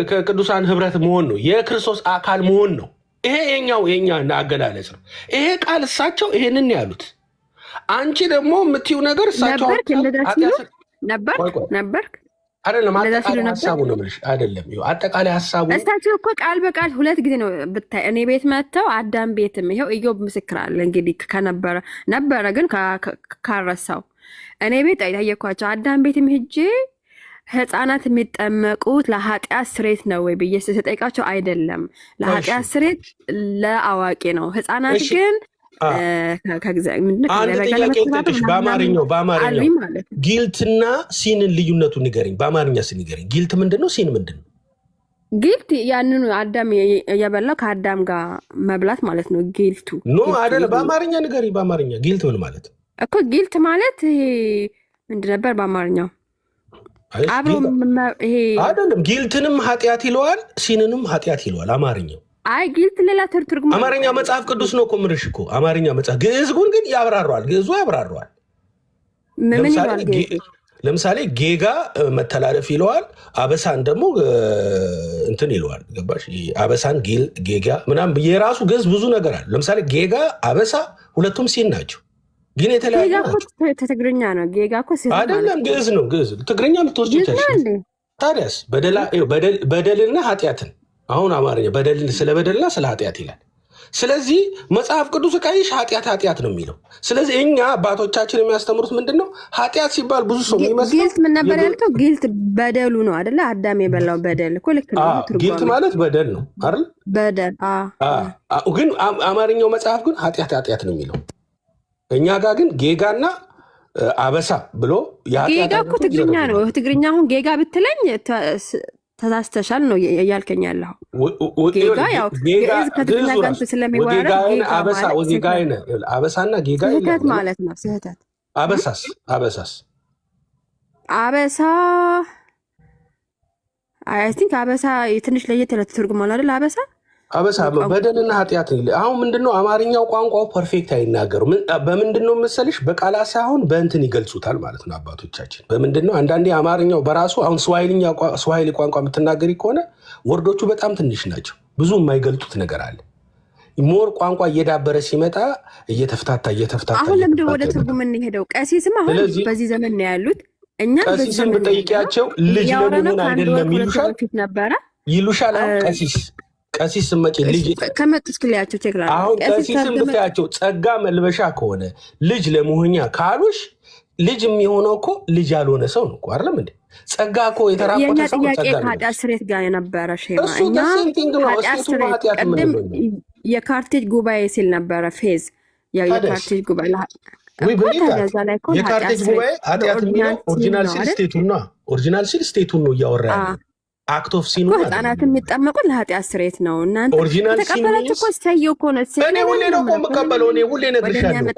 ከቅዱሳን ህብረት መሆን ነው፣ የክርስቶስ አካል መሆን ነው። ይሄ የኛ አገላለጽ ነው። ይሄ ቃል እሳቸው ይሄንን ያሉት። አንቺ ደግሞ የምትይው ነገር እሳቸው ነበርክ አይደለም አጠቃላይ ሀሳቡ ነው የምልሽ። አይደለም ይኸው አጠቃላይ ሀሳቡ እሳቸው እኮ ቃል በቃል 2 ጊዜ ነው ብታይ እኔ ቤት መጥተው አዳም ቤትም ይኸው ኢዮብ ምስክር አለ እንግዲህ ነበረ ግን ካረሳው እኔ ቤት ጠየኳቸው። አዳም ቤትም ሄጄ ህፃናት የሚጠመቁት ለኃጢአት ስሬት ነው ወይ ብዬ ስጠይቃቸው አይደለም ለኃጢአት ስሬት ለአዋቂ ነው፣ ህፃናት ግን አንድ ጥያቄ ልጠይቅሽ በአማርኛው ጊልትና ሲንን ልዩነቱ ንገሪኝ። በአማርኛ ንገሪኝ። ጊልት ምንድን ነው? ሲን ምንድን ነው? ጊልት ያንኑ አዳም የበላው ከአዳም ጋር መብላት ማለት ነው። ጊልቱ ኖ አይደለም። በአማርኛ ንገሪኝ። በአማርኛ ጊልት ምን ማለት እኮ? ጊልት ማለት ይሄ ምንድን ነበር በአማርኛው? አብሮ ይሄ አይደለም። ጊልትንም ኃጢአት ይለዋል፣ ሲንንም ኃጢአት ይለዋል አማርኛው። አይ ጊልት ሌላ ትርጉም አማርኛ መጽሐፍ ቅዱስ ነው እኮ የምልሽ እኮ አማርኛ መጽሐፍ። ግዕዝ ግን ያብራራዋል። ግዕዙ ያብራራዋል። ለምሳሌ ጌጋ መተላለፍ ይለዋል፣ አበሳን ደግሞ እንትን ይለዋል። ገባሽ? አበሳን ጌጋ ምናምን የራሱ ግዕዝ ብዙ ነገር አለ። ለምሳሌ ጌጋ፣ አበሳ ሁለቱም ሲን ናቸው፣ ግን የተለያዩ ናቸው። ትግርኛ ነው ጌጋ እኮ አይደለም፣ ግዕዝ ነው። ግዕዝ ትግርኛ ልትወስጂ ይችላል። ታዲያስ በደልና ኃጢአትን አሁን አማርኛ ስለ በደልና ስለ ኃጢአት ይላል። ስለዚህ መጽሐፍ ቅዱስ ቀይሽ ኃጢአት ነው የሚለው። ስለዚህ እኛ አባቶቻችን የሚያስተምሩት ምንድን ነው? ኃጢአት ሲባል ብዙ ሰው የሚመስለው ጊልት ምን ነበር ያልከው? ጊልት በደሉ ነው አይደለ? አዳም የበላው በደል እኮ ልክ ነው። ጊልት ማለት በደል ነው አይደል? በደል ግን አማርኛው መጽሐፍ ግን ኃጢአት ነው የሚለው። እኛ ጋር ግን ጌጋና አበሳ ብሎ ጌጋ እኮ ትግርኛ ነው። ትግርኛ አሁን ጌጋ ብትለኝ ተሳስተሻል ነው እያልከኝ ያለው። ጌጋ ያው ግዕዝ ከትግርኛ ጋር ስለሚወራረድ አበሳና ጌጋ ስህተት ማለት ነው። ስህተት አበሳ አይ ቲንክ አበሳ ትንሽ ለየት ያለ ትርጉም አለ አይደል? አበሳ በደልና ኃጢአት። አሁን ምንድነው አማርኛው ቋንቋው ፐርፌክት አይናገሩም። በምንድነው መሰልሽ? በቃላት ሳይሆን በእንትን ይገልጹታል ማለት ነው አባቶቻችን። በምንድነው አንዳንዴ አማርኛው በራሱ አሁን ስዋሂሊ ቋንቋ የምትናገሪ ከሆነ ወርዶቹ በጣም ትንሽ ናቸው፣ ብዙ የማይገልጡት ነገር አለ። ሞር ቋንቋ እየዳበረ ሲመጣ እየተፍታታ አሁን ለምንድን ወደ ትርጉም እንሄደው? ቀሲስም አሁን በዚህ ዘመን ነው ያሉት። እኛ ቀሲስም ብጠይቂያቸው ልጅ ለመሆን አይደለም ይሉሻል። አሁን ቀሲስ ስመጪ ልጅ ከመጡት ክሊያቸው ቸግራ አሁን ቀሲስም ብታያቸው ጸጋ መልበሻ ከሆነ ልጅ ለመሆኛ ካሉሽ ልጅ የሚሆነው እኮ ልጅ ያልሆነ ሰው ነው እኮ አይደለም እንዴ? ጸጋ እኮ የተራቆተ ሰው ጸጋ ነው። ኃጢአት ስሬት ጋር የነበረ ሼማ እኛ የካርቴጅ ጉባኤ ሲል ነበረ ፌዝ የካርቴጅ ጉባኤ የካርቴጅ ጉባኤ ኃጢአት የሚለው ኦሪጂናል ሲል ስቴቱን ነው እያወራ ያለ አክት ኦፍ ሲኑ ህጻናት የሚጠመቁት ለኃጢአት ስሬት ነው። እናንተ ተቀበላችሁ እኮ ስታየው እኮ ነው። እኔ ሁሌ ነው እኮ የምቀበለው። እኔ ሁሌ እነግርሻለሁ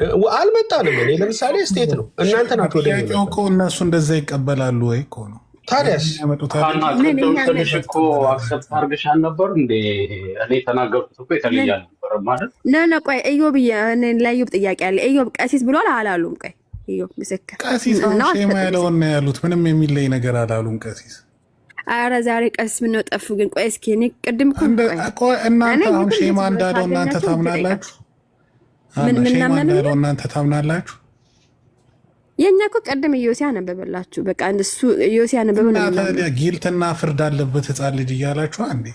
እኮ አልመጣንም። እኔ ለምሳሌ ስቴት ነው እናንተ ናችሁ ወደ እኔ እኮ እነሱ እንደዛ ይቀበላሉ ወይ እኮ ነው። ታዲያስ ትንሽ እኮ አክሰፕት አድርገሻል ነበር እንዴ? እኔ ተናገርኩት እኮ የተለየ አልነበረም ማለት ነው። ቆይ ኢዮብ ለኢዮብ ጥያቄ አለ። ኢዮብ ቀሲስ ብሏል አላሉም? ቆይ ኢዮብ ምስክር ቀሲስ ነው ሼማ ያለውን ነው ያሉት። ምንም የሚለይ ነገር አላሉም ቀሲስ። አረ ዛሬ ቀስ ምነው ጠፉ? ግን ቆይ እስኪ እኔ ቅድም እኮ እናንተ አሁን ሼማ እንዳለው እናንተ ታምናላችሁ? ሼማ እንዳለው እናንተ ታምናላችሁ? የኛ እኮ ቀደም ኢዮስያ ነበበላችሁ። በቃ እሱ ኢዮስያ ነበበላችሁ። ጊልትና ፍርድ አለበት ህፃን ልጅ እያላችሁ አንዴ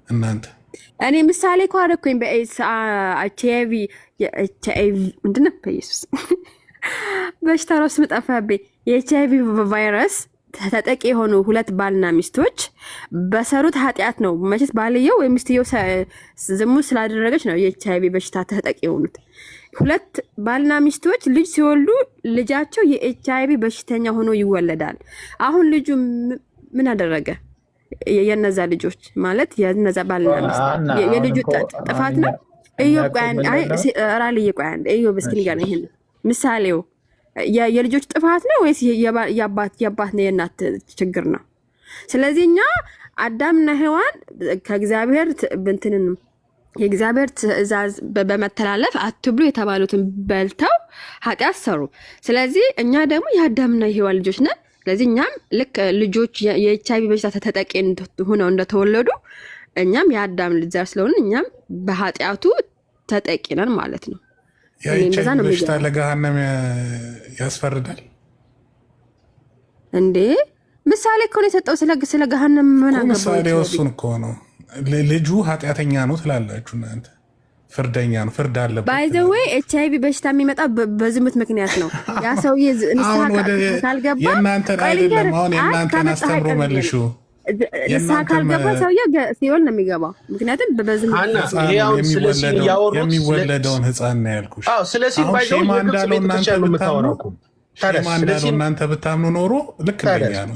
እናንተ እኔ ምሳሌ እኮ አደረኩኝ በኤችአይቪ ምንድን ነው በኢየሱስ በሽታ ራሱ ጠፋብኝ። የኤችአይቪ ቫይረስ ተጠቂ የሆኑ 2 ባልና ሚስቶች በሰሩት ኃጢአት ነው። መቼስ ባልየው ወይ ሚስትየው ዝሙት ስላደረገች ነው የኤችአይቪ በሽታ ተጠቂ የሆኑት። 2 ባልና ሚስቶች ልጅ ሲወልዱ ልጃቸው የኤችአይቪ በሽተኛ ሆኖ ይወለዳል። አሁን ልጁ ምን አደረገ? የነዛ ልጆች ማለት የነዛ ባልና ሚስት የልጁ ጥፋት ነው። ኢዮብ ራልዬ ቆይ አንዴ ኢዮብ እስኪ ንገረኝ። ይሄን ምሳሌው የልጆች ጥፋት ነው ወይስ የአባት ነው የእናት ችግር ነው? ስለዚህ እኛ አዳምና ሔዋን ከእግዚአብሔር ብንትንን የእግዚአብሔር ትእዛዝ በመተላለፍ አትብሉ የተባሉትን በልተው ኃጢአት ሰሩ። ስለዚህ እኛ ደግሞ የአዳምና የሔዋን ልጆች ነን። ስለዚህ እኛም ልክ ልጆች የኤችአይቪ በሽታ ተጠቂ ሆነው እንደተወለዱ እኛም የአዳም ልጅ ዘር ስለሆነ እኛም በኃጢአቱ ተጠቂ ነን ማለት ነው። የኤችአይቪ በሽታ ለገሃነም ያስፈርዳል። እንዴ ምሳሌ እኮ ነው የሰጠው ስለ ገሃነም ምን አገባው? ምሳሌ እሱን እኮ ነው። ልጁ ኃጢአተኛ ነው ትላላችሁ እናንተ። ፍርደኛ ነው፣ ፍርድ አለበት። ባይ ዘ ዌይ ኤችአይቪ በሽታ የሚመጣ በዝሙት ምክንያት ነው። ያ ሰውዬ ንስሐ ካልገባ የእናንተን አይደለም አሁን የእናንተን አስተምሮ መልሹ። ንስሐ ካልገባ ሰውዬ ሲኦል ነው የሚገባው። ምክንያቱም በዝሙት የሚወለደውን ህፃን ነው ያልኩሽ። ሼማ እንዳለው እናንተ ብታምኑ ኖሮ ልክ እንደኛ ነው።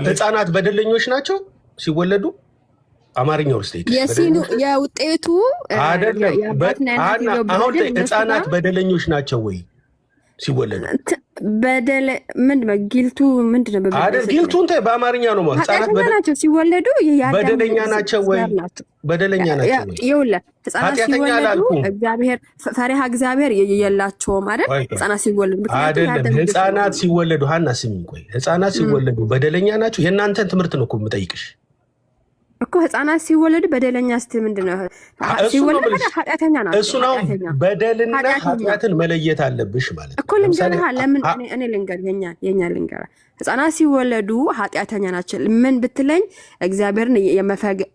ህፃናት በደለኞች ናቸው ሲወለዱ። አማርኛው ስቴት የውጤቱ አይደለም። አሁን ህፃናት በደለኞች ናቸው ወይ ሲወለዱ? በደለ ምንድነው? ጊልቱ ምንድነው? አይደል ጊልቱን በአማርኛ ነው ማለት ህፃናት ናቸው ሲወለዱ በደለኛ ናቸው ወይ? በደለኛ ናቸው ወይ? ይኸውልህ ህፃናት ሲወለዱ እግዚአብሔር ፈሪሃ እግዚአብሔር የላቸውም አይደል? ህፃናት ሲወለዱ አይደለም። ህፃናት ሲወለዱ ሀና ስሚኝ፣ ቆይ ህፃናት ሲወለዱ በደለኛ ናቸው? የእናንተን ትምህርት ነው እኮ የምጠይቅሽ እኮ ህፃናት ሲወለዱ በደለኛ ስትል ምንድነው? ሲወለዱ ኃጢአተኛ ናቸው። እሱ ነው በደልና ኃጢአትን መለየት አለብሽ ማለት እኮ። ልንገርህ ለምን እኔ ልንገርህ የኛ ልንገርህ ህፃናት ሲወለዱ ኃጢአተኛ ናቸው ምን ብትለኝ እግዚአብሔርን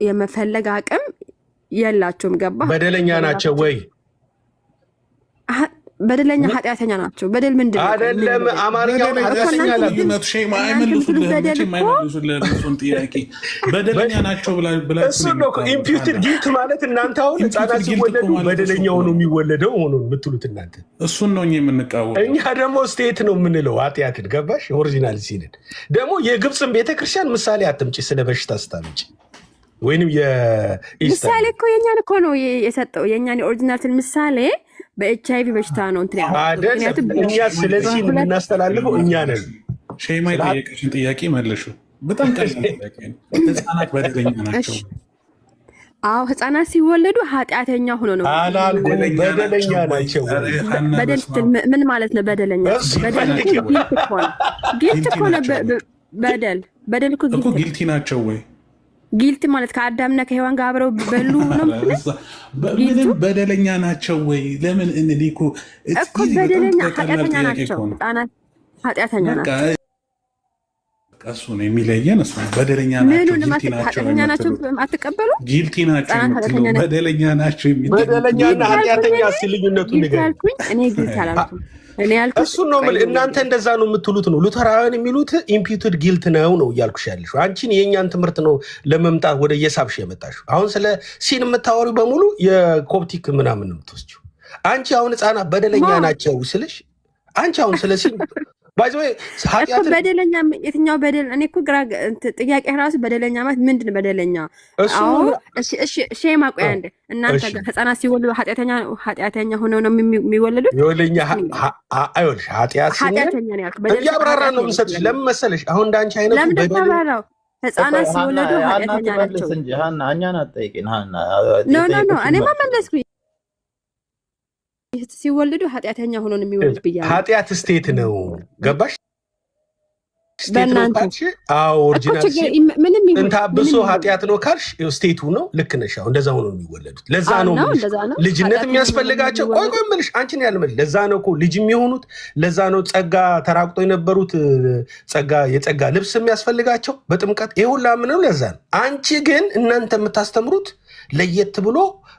የመፈለግ አቅም የላቸውም። ገባ? በደለኛ ናቸው ወይ? በደለኛ ኃጢአተኛ ናቸው። በደል ምንድን ነው? አይደለም አማርኛው በደለኛ ናቸው ብላችሁ ኢምፒውትድ ጊልት ማለት እናንተ አሁን ህፃናት ሲወለዱ በደለኛ ሆኖ የሚወለደው ሆኖ የምትሉት እናንተ እሱን ነው የምንቃወም። እኛ ደግሞ ስቴት ነው የምንለው ኃጢአትን። ገባሽ? ኦሪጂናል ሲንን ደግሞ የግብፅን ቤተክርስቲያን ምሳሌ አትምጪ ስለ በሽታ ስታምጪ ወይንም ምሳሌ እኮ የኛን እኮ ነው የሰጠው የኛን የኦሪጂናልን ምሳሌ በኤችአይቪ በሽታ ነው እንትን ያለው። እኛ ስለዚህ የምናስተላልፈው እኛ ነን። ሼማ የጠየቀሽን ጥያቄ መልሹ። በጣም ቀላል ጥያቄ ነው። ህፃናት በደለኛ ናቸው? አዎ ህፃናት ሲወለዱ ኃጢአተኛ ሆኖ ነው። በደለኛ ናቸው። በደል ምን ማለት ነው? በደለኛ ጊልት እኮ ነው። በደል እኮ ጊልቲ ናቸው ወይ? ጊልት ማለት ከአዳምና ከሔዋን ጋር አብረው በሉ ነው። ምንም በደለኛ ናቸው ወይ? ለምን እንዲኩ እኮ በደለኛ ኃጢአተኛ ናቸው። ህፃናት ኃጢአተኛ ናቸው። እሱ ነው የሚለየን። እሱ በደለኛ ናቸው ኃጢአተኛ ናቸው አትቀበሉ። ጊልቲ ናቸው የምትለው በደለኛ ናቸው የሚለው በደለኛና ኃጢአተኛ ልዩነቱ ነገር እኔ ጊልት አላልኩም። እሱን ነው እናንተ እንደዛ ነው የምትሉት ነው። ሉተራውያን የሚሉት ኢምፒውትድ ጊልት ነው እያልኩሽ ያለሽ። አንቺን የእኛን ትምህርት ነው ለመምጣት ወደ የሳብሽ የመጣሽው። አሁን ስለ ሲን የምታወሪው በሙሉ የኮፕቲክ ምናምን ነው የምትወስጂው። አንቺ አሁን ህፃናት በደለኛ ናቸው ስልሽ አንቺ አሁን ስለ ሲን በደለኛ የትኛው በደል? እኔ እኮ ግራ ጥያቄ ራሱ በደለኛ ማለት ምንድን ነው? በደለኛ ሼማ ቆያ እንደ እናንተ ጋር ህፃናት ሲወለዱ ኃጢአተኛ ሆነው ነው የሚወለዱት? ኃጢአተኛ ነው ያልኩት። እያብራራ ነው የምሰጥሽ። ለምን መሰለሽ አሁን እንዳንቺ አይነቱ በደል ህፃናት ሲወለዱ ኃጢአተኛ ናቸው። ኖ እኔማ መለስኩኝ። ሲወለዱ ኃጢአተኛ ሆኖ ነው የሚወለድ ብያለሁ። ኃጢአት ስቴት ነው። ገባሽ? ስቴት ነው ካልሽ ኦሪጂናል እንታብሶ ኃጢአት ነው ካልሽ ስቴቱ ነው። ልክ ነሽ። እንደዛ ሆኖ ነው የሚወለዱት። ለዛ ነው ልጅነት የሚያስፈልጋቸው። ቆይ የምልሽ አንቺን ያልመል ለዛ ነው እኮ ልጅ የሚሆኑት። ለዛ ነው ጸጋ ተራቅጦ የነበሩት የጸጋ ልብስ የሚያስፈልጋቸው በጥምቀት። ይሄ ሁላ ምነው ለዛ ነው። አንቺ ግን እናንተ የምታስተምሩት ለየት ብሎ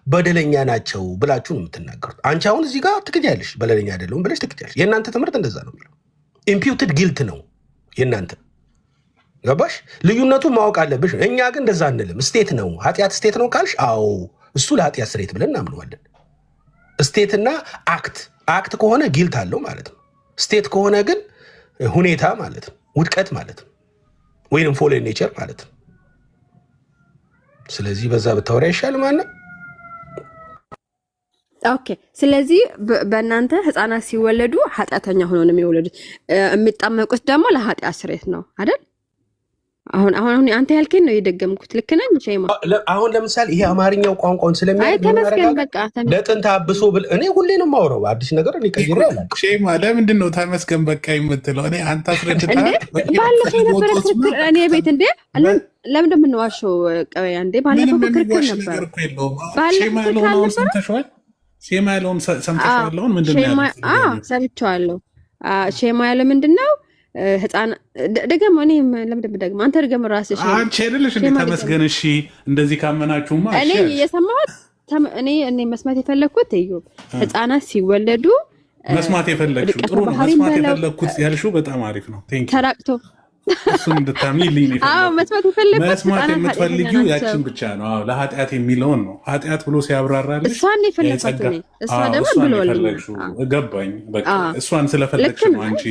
በደለኛ ናቸው ብላችሁ ነው የምትናገሩት። አንቺ አሁን እዚህ ጋር ትክጃለሽ። በደለኛ አይደለሁም ብለሽ ትክጃለሽ። የእናንተ ትምህርት እንደዛ ነው የሚለው። ኢምፒውትድ ጊልት ነው የእናንተ። ገባሽ? ልዩነቱ ማወቅ አለብሽ። እኛ ግን እንደዛ አንልም። ስቴት ነው ኃጢአት ስቴት ነው ካልሽ አዎ እሱ ለኃጢአት ስሬት ብለን እናምነዋለን። ስቴትና አክት ከሆነ ጊልት አለው ማለት ነው። ስቴት ከሆነ ግን ሁኔታ ማለት ነው፣ ውድቀት ማለት ነው፣ ወይንም ፎሌን ኔቸር ማለት ነው። ስለዚህ በዛ ብታወራ ይሻል ማለት ነው። ኦኬ። ስለዚህ በእናንተ ህፃናት ሲወለዱ ኃጢአተኛ ሆኖ ነው የሚወለዱት። የሚጣመቁት ደግሞ ለኃጢአት ስሬት ነው አይደል? አሁን አንተ ያልከኝ ነው የደገምኩት። ልክ ነኝ? አሁን ለምሳሌ ይሄ አማርኛው ቋንቋውን ተመስገን በቃ ለጥንት አብሶ ብል እኔ ሁሌ ነው የማወራው አዲስ ነገር እኔ ቀይሬ አላውቅም። ሼማ ለምንድን ነው ተመስገን በቃ የምትለው? እኔ አንተ አስረድተሃል። ባለፈው የነበረ ክርክር እኔ ቤት እንዴ ለምን እንደምንዋሸው ቀበያ እንዴ ባለፈው ክርክር ነበር። ሼማ ያለውን ሰምተሻል? ምንድን ነው ያለው? ሰምቼዋለሁ። ሼማ ያለ ምንድን ነው ህፃን ደገም እኔ ለምንድን ደግሞ አንተ ደገም ራስሽ አንቺ አይደለሽ እንዴ ተመስገን እሺ እንደዚህ ካመናችሁማ እኔ የሰማሁት እኔ መስማት የፈለኩት እዩ ህፃናት ሲወለዱ መስማት የፈለግሽው ጥሩ ነው መስማት የፈለኩት ያልሽው በጣም አሪፍ ነው ቴንክ ዩ ተራቅቶ እሱን እንድታምኚልኝ ነው አዎ መስማት የፈለኩት መስማት የምትፈልጊው ያችን ብቻ ነው አዎ ለኃጢአት የሚለውን ነው ኃጢአት ብሎ ሲያብራራልሽ እሷን የፈለኩት እኔ እሷ ደግሞ ብሎልኝ ገባኝ በቃ እሷን ስለፈለግሽ ነው አንቺ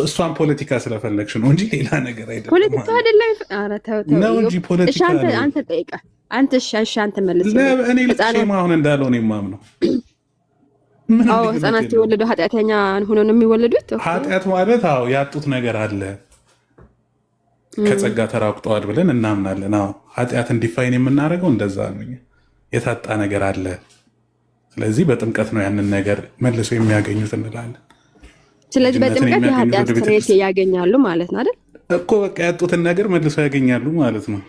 እሷን ፖለቲካ ስለፈለግሽ ነው እንጂ ሌላ ነገር አይደለም ፖለቲካ አይደለም ኧረ ተው ነው እንጂ ፖለቲካ አንተ ጠይቃ አንተ እሺ አንተ መልስ እኔ ለሴማ አሁን እንዳለው ነው የማምነው አዎ ህፃናት ሲወለዱ ኃጢአተኛ ሆነው ነው የሚወለዱት ኃጢአት ማለት አዎ ያጡት ነገር አለ ከጸጋ ተራቁጠዋል ብለን እናምናለን አዎ ኃጢአትን ዲፋይን የምናደርገው እንደዛ ነው የታጣ ነገር አለ ስለዚህ በጥምቀት ነው ያንን ነገር መልሶ የሚያገኙት እንላለን ስለዚህ በጥምቀት የኃጢአት ስርየት ያገኛሉ ማለት ነው አይደል እኮ በቃ ያጡትን ነገር መልሶ ያገኛሉ ማለት ነው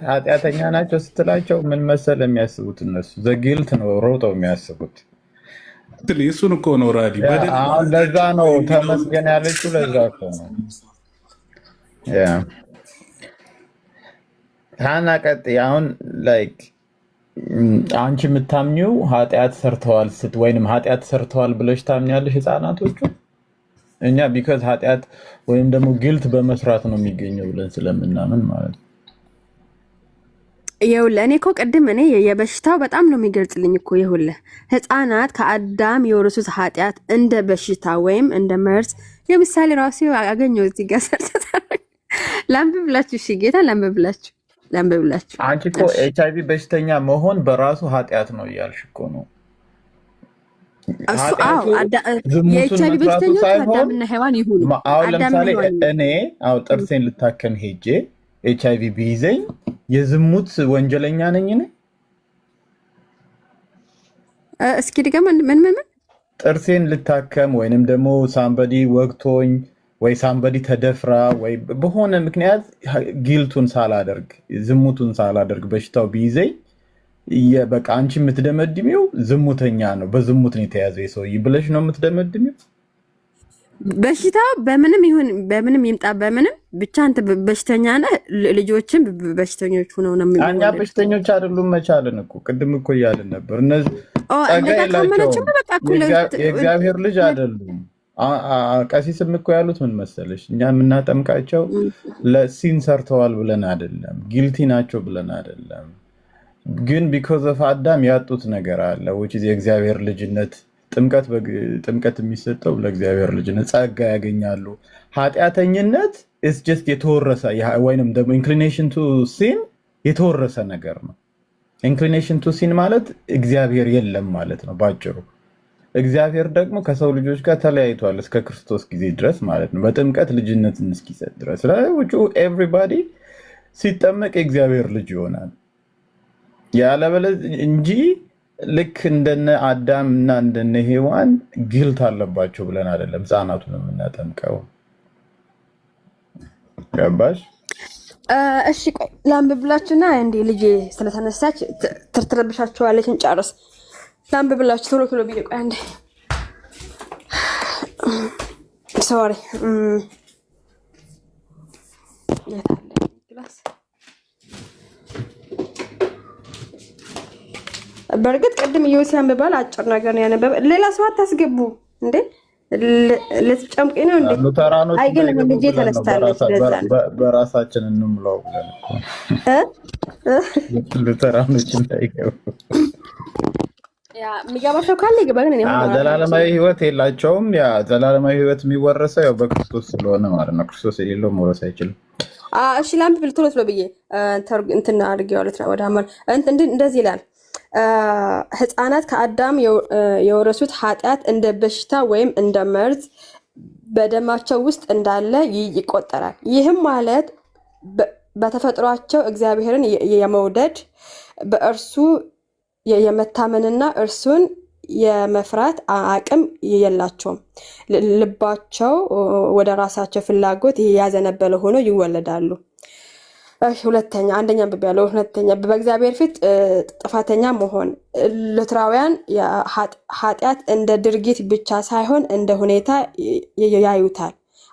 ኃጢአተኛ ናቸው ስትላቸው ምን መሰል የሚያስቡት እነሱ ዘጊልት ነው ሮጠው የሚያስቡት እሱን እኮ ነው ራዲ አሁን ለዛ ነው ተመስገን ያለችው ለዛ እኮ ነው ታና ቀጥ አሁን ላይክ አንቺ የምታምኚው ኃጢአት ሰርተዋል ወይንም ኃጢአት ሰርተዋል ብለሽ ታምኛለሽ ህፃናቶቹ እኛ ቢካዝ ኃጢአት ወይም ደግሞ ጊልት በመስራት ነው የሚገኘው ብለን ስለምናምን ማለት ነው ይኸውልህ እኔ እኮ ቅድም እኔ የበሽታው በጣም ነው የሚገልጽልኝ እኮ ይኸውልህ ህፃናት ከአዳም የወረሱት ኃጢአት እንደ በሽታ ወይም እንደ መርዝ የምሳሌ ራሱ አገኘው እዚህ ጋር ላንብብላችሁ እሺ ጌታ ላንብብላችሁ አንቺ እኮ ኤችአይቪ በሽተኛ መሆን በራሱ ኃጢአት ነው እያልሽ እኮ ነው የኤችአይቪ በሽተኞች አዳምና ሔዋን ይሁኑ አሁን ለምሳሌ እኔ ጥርሴን ልታከም ሄጄ ኤችአይቪ ቢይዘኝ የዝሙት ወንጀለኛ ነኝ እኔ እስኪ ድገም ምን ጥርሴን ልታከም ወይንም ደግሞ ሳምበዲ ወግቶኝ ወይ ሳምበዲ ተደፍራ ወይ በሆነ ምክንያት ጊልቱን ሳላደርግ ዝሙቱን ሳላደርግ በሽታው ቢይዘኝ በቃ አንቺ የምትደመድሚው ዝሙተኛ ነው በዝሙት ነው የተያዘው ሰውዬ ብለሽ ነው የምትደመድሚው በሽታው በምንም ይሁን በምንም ይምጣ በምንም ብቻ አንተ በሽተኛ ነህ ልጆችን በሽተኞች ሆነው ነው የሚሆነው እኛ በሽተኞች አይደሉም መቻልን እኮ ቅድም እኮ ያልን ነበር እነዚህ የእግዚአብሔር ልጅ አይደሉም ቀሲስም እኮ ያሉት ምን መሰለሽ እኛ የምናጠምቃቸው ለሲን ሰርተዋል ብለን አይደለም ጊልቲ ናቸው ብለን አይደለም ግን ቢኮዝ ኦፍ አዳም ያጡት ነገር አለ which is የእግዚአብሔር ልጅነት ጥምቀት የሚሰጠው ለእግዚአብሔር ልጅነት ጸጋ ያገኛሉ ኃጢአተኝነት is just የተወረሰ ወይንም ደግሞ inclination to sin የተወረሰ ነገር ነው inclination to sin ማለት እግዚአብሔር የለም ማለት ነው ባጭሩ እግዚአብሔር ደግሞ ከሰው ልጆች ጋር ተለያይቷል እስከ ክርስቶስ ጊዜ ድረስ ማለት ነው በጥምቀት ልጅነትን እስኪሰጥ ድረስ ስለዚህ everybody ሲጠመቅ የእግዚአብሔር ልጅ ይሆናል ያለበለዚያ እንጂ ልክ እንደነ አዳም እና እንደነ ሔዋን ጊልት አለባቸው ብለን አይደለም ህፃናቱን የምናጠምቀው ገባሽ እሺ ቆይ ላንብብላችሁና እንዴ ልጄ ስለተነሳች ትርትርብሻችኋለች እንጨርስ ላንብብላችሁ ቶሎ ብዬ ቆይ አንዴ ሶሪ በርግጥ ቅድም ዮሴያን በባል አጭር ነገር ነው ያነበበ ሌላ ሰው አታስገቡ እንዴ ልትጨምቂ ነው እንዴ አይገለም ልጄ ተነስታለች በራሳችን እንምለው ብለን እኮ ሉተራኖች እንዳይገቡ ያ የሚገባቸው ካለ ይገባ ግን ዘላለማዊ ህይወት የላቸውም ያ ዘላለማዊ ህይወት የሚወረሰው ያው በክርስቶስ ስለሆነ ማለት ነው ክርስቶስ የሌለው መውረስ አይችልም እሺ ላምብ ቶሎ ብዬ እንትን አድርጌዋለሁ ወደ አመር እንደዚህ ይላል ህፃናት ከአዳም የወረሱት ኃጢአት እንደ በሽታ ወይም እንደ መርዝ በደማቸው ውስጥ እንዳለ ይቆጠራል ይህም ማለት በተፈጥሯቸው እግዚአብሔርን የመውደድ በእርሱ የመታመንና እርሱን የመፍራት አቅም የላቸውም ልባቸው ወደ ራሳቸው ፍላጎት ያዘነበለ ሆኖ ይወለዳሉ ሁለተኛ አንደኛ አንብቤ ያለው ሁለተኛ በእግዚአብሔር ፊት ጥፋተኛ መሆን ሉትራውያን ኃጢአት እንደ ድርጊት ብቻ ሳይሆን እንደ ሁኔታ ያዩታል።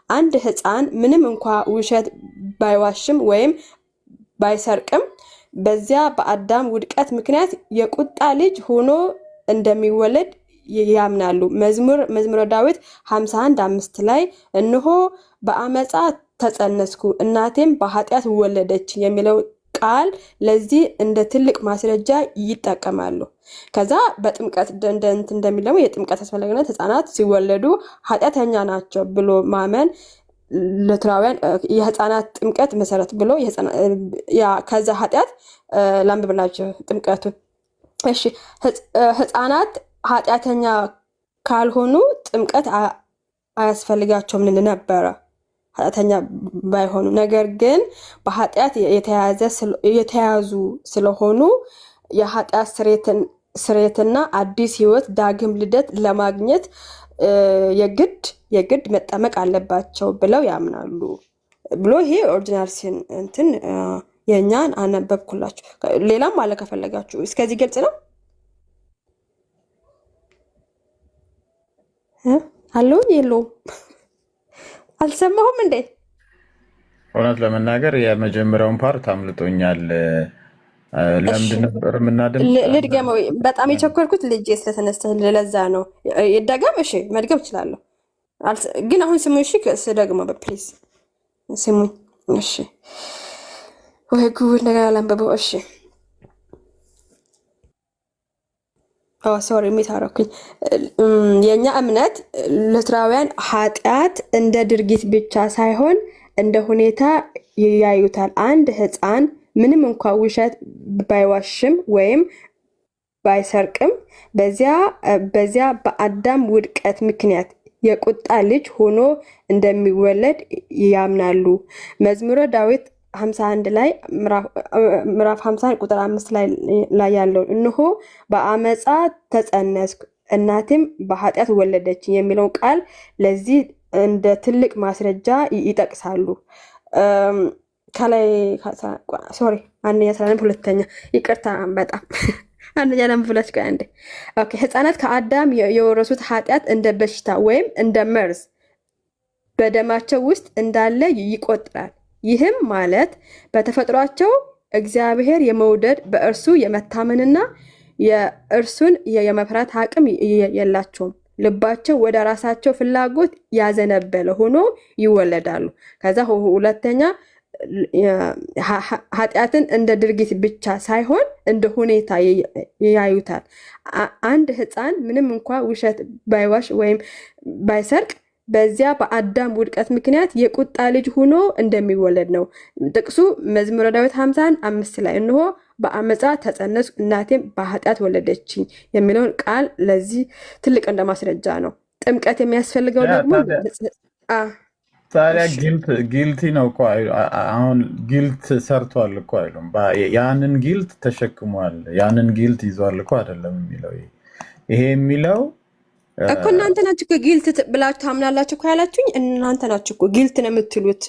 አንድ ሕፃን ምንም እንኳ ውሸት ባይዋሽም ወይም ባይሰርቅም በዚያ በአዳም ውድቀት ምክንያት የቁጣ ልጅ ሆኖ እንደሚወለድ ያምናሉ። መዝሙረ ዳዊት 51:5 ላይ እነሆ በአመፃ ተጸነስኩ እናቴም በኃጢአት ወለደች የሚለው ቃል ለዚህ እንደ ትልቅ ማስረጃ ይጠቀማሉ። ከዛ በጥምቀት እንደሚለው የጥምቀት አስፈላጊነት ሕፃናት ሲወለዱ ኃጢአተኛ ናቸው ብሎ ማመን ሉትራውያን የሕፃናት ጥምቀት መሰረት ብሎ ከዛ ኃጢአት ላንብብላችሁ ጥምቀቱን። እሺ ሕፃናት ኃጢአተኛ ካልሆኑ ጥምቀት አያስፈልጋቸውም ነበረ ኃጢአተኛ ባይሆኑ። ነገር ግን በኃጢአት የተያዙ ስለሆኑ የኃጢአት ስርየትና አዲስ ሕይወት ዳግም ልደት ለማግኘት የግድ መጠመቅ አለባቸው ብለው ያምናሉ ብሎ ይሄ ኦሪጂናል ሲን እንትን የኛን አነበብኩላችሁ። ሌላም አለ ከፈለጋችሁ። እስከዚህ ግልጽ ነው አለው የለውም? አልሰማሁም እንዴ? እውነት ለመናገር የመጀመሪያውን ፓርት አምልጦኛል። ለምንድን ነበር የምናደም ልድገመው? በጣም የቸኮልኩት ልጄ ስለተነሳ ለዛ ነው። ይደገም? እሺ መድገም እችላለሁ፣ ግን አሁን ስሙኝ። እሺ ስደግመው በፕሊዝ ስሙኝ። እሺ ወይ ጉድ ነገር አላንበበው። እሺ ሶሪ ሚታረኩኝ። የኛ እምነት ሉትራውያን ኃጢአት እንደ ድርጊት ብቻ ሳይሆን እንደ ሁኔታ ያዩታል። አንድ ሕፃን ምንም እንኳ ውሸት ባይዋሽም ወይም ባይሰርቅም በዚያ በአዳም ውድቀት ምክንያት የቁጣ ልጅ ሆኖ እንደሚወለድ ያምናሉ። መዝሙረ ዳዊት 51 ላይ ምዕራፍ 50 ቁጥር 5 ላይ ያለው እነሆ በአመፃ ተጸነስኩ እናቴም በኃጢአት ወለደች የሚለውን ቃል ለዚህ እንደ ትልቅ ማስረጃ ይጠቅሳሉ። ከላይ ሶሪ አንደኛ ሰላም ሁለተኛ ይቅርታ በጣም አንደኛ ለምፍላች ጋር አንዴ ኦኬ። ሕፃናት ከአዳም የወረሱት ኃጢአት እንደ በሽታ ወይም እንደ መርዝ በደማቸው ውስጥ እንዳለ ይቆጥራል። ይህም ማለት በተፈጥሯቸው እግዚአብሔር የመውደድ በእርሱ የመታመንና የእርሱን የመፍራት አቅም የላቸውም። ልባቸው ወደ ራሳቸው ፍላጎት ያዘነበለ ሆኖ ይወለዳሉ። ከዛ ሁለተኛ ኃጢአትን እንደ ድርጊት ብቻ ሳይሆን እንደ ሁኔታ ያዩታል። አንድ ሕፃን ምንም እንኳ ውሸት ባይዋሽ ወይም ባይሰርቅ በዚያ በአዳም ውድቀት ምክንያት የቁጣ ልጅ ሆኖ እንደሚወለድ ነው። ጥቅሱ መዝሙረ ዳዊት 51:5 ላይ እነሆ በአመፃ ተጸነስኩ እናቴም በኃጢአት ወለደችኝ የሚለውን ቃል ለዚህ ትልቅ እንደ ማስረጃ ነው። ጥምቀት የሚያስፈልገው ደግሞ ታዲያ ጊልቲ ነው እኮ አሁን ጊልት ሰርቷል እኮ አይሉም። ያንን ጊልት ተሸክሟል፣ ያንን ጊልት ይዟል እኮ አይደለም የሚለው ይሄ የሚለው እኮ እናንተ ናችሁ እኮ ጊልት ብላችሁ ታምናላችሁ እኮ ያላችሁኝ እናንተ ናችሁ እኮ ጊልት ነው የምትሉት።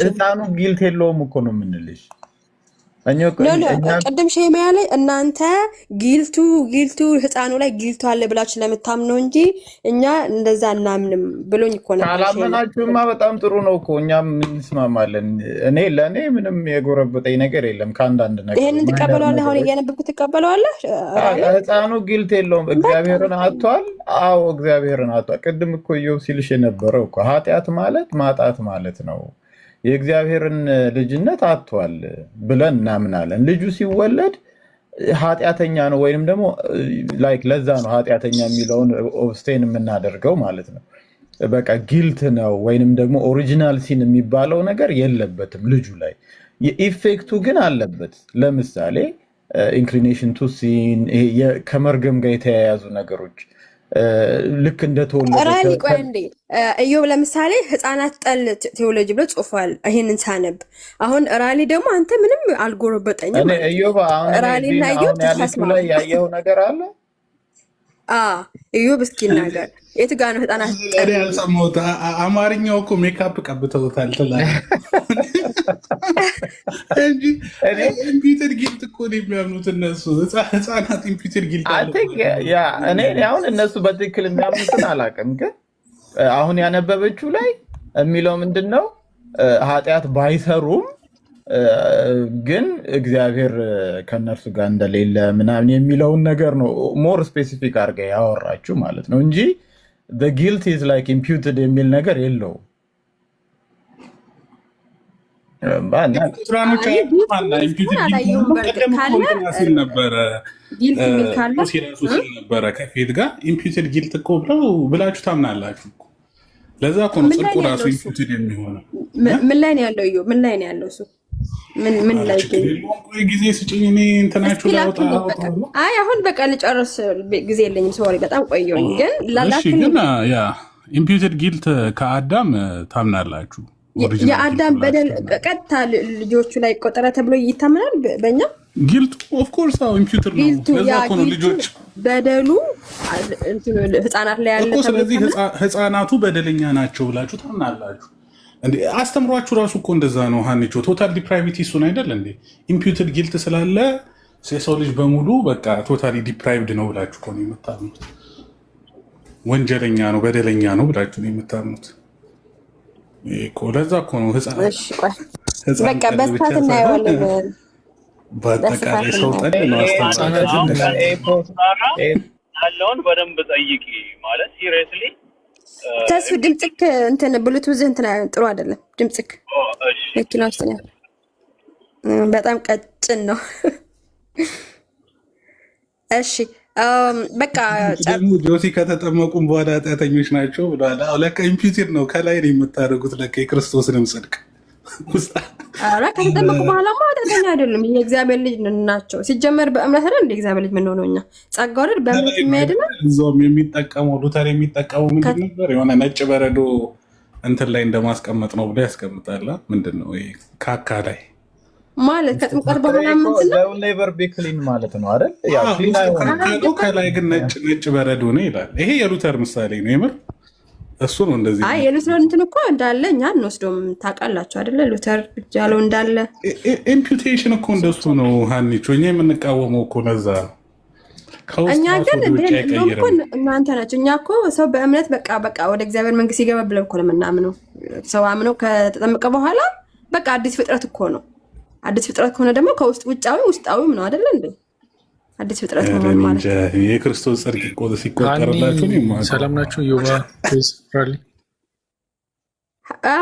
ህፃኑ ጊልት የለውም እኮ ነው የምንልሽ። ቅድም ሼማያ ላይ እናንተ ጊልቱ ህፃኑ ላይ ጊልቱ አለ ብላችሁ ለምታምነው እንጂ እኛ እንደዛ እናምንም ብሎኝ እኮ ነበር። ካላመናችሁማ በጣም ጥሩ ነው እኮ እኛም እንስማማለን። ለእኔ ምንም የጎረበጠኝ ነገር የለም። ከአንዳንድ ነገር ይሄንን ትቀበለዋለህ? አሁን እያነበብኩት ትቀበለዋለህ? ህፃኑ ጊልት የለውም። እግዚአብሔርን አጥቷል። አዎ እግዚአብሔርን አጥቷል። ቅድም እኮ ኢዮብ ሲልሽ የነበረው እኮ ኃጢአት ማለት ማጣት ማለት ነው። የእግዚአብሔርን ልጅነት አጥቷል ብለን እናምናለን። ልጁ ሲወለድ ኃጢአተኛ ነው ወይንም ደግሞ ለዛ ነው ኃጢአተኛ የሚለውን ኦብስቴን የምናደርገው ማለት ነው። በቃ ጊልት ነው ወይንም ደግሞ ኦሪጂናል ሲን የሚባለው ነገር የለበትም ልጁ ላይ። የኢፌክቱ ግን አለበት። ለምሳሌ ኢንክሊኔሽን ቱ ሲን፣ ከመርገም ጋር የተያያዙ ነገሮች ልክ እንደተወለደ ራሊ ቆይ እንዴ ኢዮብ ለምሳሌ ህፃናት ጠል ቴዎሎጂ ብሎ ጽፏል። ይሄንን ሳነብ አሁን ራሊ ደግሞ አንተ ምንም አልጎረበጠኝም። ኢዮብ ራሊና ኢዮብ ተሳስማ ላይ ያየው ነገር አለ። ኢዮብ እስኪ ነገር የት ጋር ነው ህፃናት ጠል ያልሰማሁት? አማርኛው እኮ ሜካፕ ቀብተውታል ትላለህ። እንጂ ኢምፒውተድ ጊልት እኮ ነው የሚያምኑት እነሱ ህፃናት። ኢምፒውተድ ጊልት እኔ አሁን እነሱ በትክክል የሚያምኑትን አላውቅም፣ ግን አሁን ያነበበችው ላይ የሚለው ምንድን ነው? ኃጢአት ባይሰሩም ግን እግዚአብሔር ከእነርሱ ጋር እንደሌለ ምናምን የሚለውን ነገር ነው ሞር ስፔሲፊክ አድርጋ ያወራችሁ ማለት ነው እንጂ the guilt is like imputed የሚል ነገር የለው። ነበረ ከፊት ጋር ኢምፒውትድ ጊልት እኮ ብላችሁ ታምናላችሁ። ለዛ እኮ ነው ጽድቁ ራሱ ኢምፒውትድ የሚሆነው። ምን ላይ ነው ያለው? ምን ላይ ነው ያለው? እሱ ምን ላይ ጊዜ ስጭኝ እኔ እንትናችሁ ላውጣ። አይ አሁን በቃ ልጨርስ፣ ጊዜ የለኝም። ሶሪ በጣም ቆየሁኝ። ግን ግን ያ ኢምፒውትድ ጊልት ከአዳም ታምናላችሁ? የአዳም በደል ቀጥታ ልጆቹ ላይ ቆጠረ ተብሎ ይታመናል። በእኛ ጊልቱ ኦፍ ኮርስ ኢምፒውትድ ነው። ለዛ እኮ ነው ልጆች በደሉ ህፃናት ላይ ያለ። ስለዚህ ህፃናቱ በደለኛ ናቸው ብላችሁ ታምናላችሁ እንዴ? አስተምሯችሁ ራሱ እኮ እንደዛ ነው። ሀኒቾ ቶታል ዲፕራይቪቲ እሱን አይደል እንዴ? ኢምፒውትድ ጊልት ስላለ የሰው ልጅ በሙሉ በቃ ቶታሊ ዲፕራይቭድ ነው ብላችሁ እኮ ነው የምታምኑት። ወንጀለኛ ነው በደለኛ ነው ብላችሁ ነው የምታምኑት። ለዛ እኮ ነው በቃ በስፋት እናየዋለን። በአጠቃላይ ሰው ጠል ነው ያለውን በደንብ ጠይቂ ማለት ሲሪየስሊ። ተስፍ ድምፅክ እንትን ብሉቱዝህ እንትን ጥሩ አይደለም። ድምፅክ መኪና ውስጥ ነው፣ በጣም ቀጭን ነው። እሺ በቃ ጆሲ ከተጠመቁም በኋላ ኃጢአተኞች ናቸው ብሏል። ለካ ኢምፒውትድ ነው ከላይ ነው የምታደርጉት። ለካ የክርስቶስንም ጽድቅ ከተጠመቁ በኋላ ኃጢአተኛ አይደሉም። የእግዚአብሔር ልጅ ናቸው። ሲጀመር በእምነት አይደል እንደ እግዚአብሔር ልጅ ምንሆነው እኛ ጸጋ ወረድ በእምነት የሚያድነው። እዛውም የሚጠቀመው ሉተር የሚጠቀመው ምንድን ነበር? የሆነ ነጭ በረዶ እንትን ላይ እንደማስቀመጥ ነው ብሎ ያስቀምጣል። ምንድን ነው ይሄ? ካካ ላይ ማለት ከጥምቀት በኋላ ኔቨር ቢ ክሊን ማለት ነው አይደል? ከላይ ግን ነጭ በረዶ ነው ይላል። ይሄ የሉተር ምሳሌ ነው የምር እሱ ነው እንደዚህ። አይ የሉተር እንትን እኮ እንዳለ እኛ እንወስደውም ታውቃላችሁ አይደለ? ሉተር ያለው እንዳለ ኢምፒውቴሽን እኮ እንደሱ ነው ሀኒቾ። እኛ የምንቃወመው እኮ ለዛ ነው። እኛ ግን እኮ እናንተ ናቸው። እኛ እኮ ሰው በእምነት በቃ ወደ እግዚአብሔር መንግስት ይገባ ብለን እኮ ነው የምናምነው። ሰው አምነው ከተጠመቀ በኋላ በቃ አዲስ ፍጥረት እኮ ነው። አዲስ ፍጥረት ከሆነ ደግሞ ከውስጥ ውጫዊ ውስጣዊም ነው አይደለ እንዴ? አዲስ ፍጥረት ነው ማለት የክርስቶስ ጽድቅ ሲቆጠርላችሁ ሰላም ናችሁ? ዮባ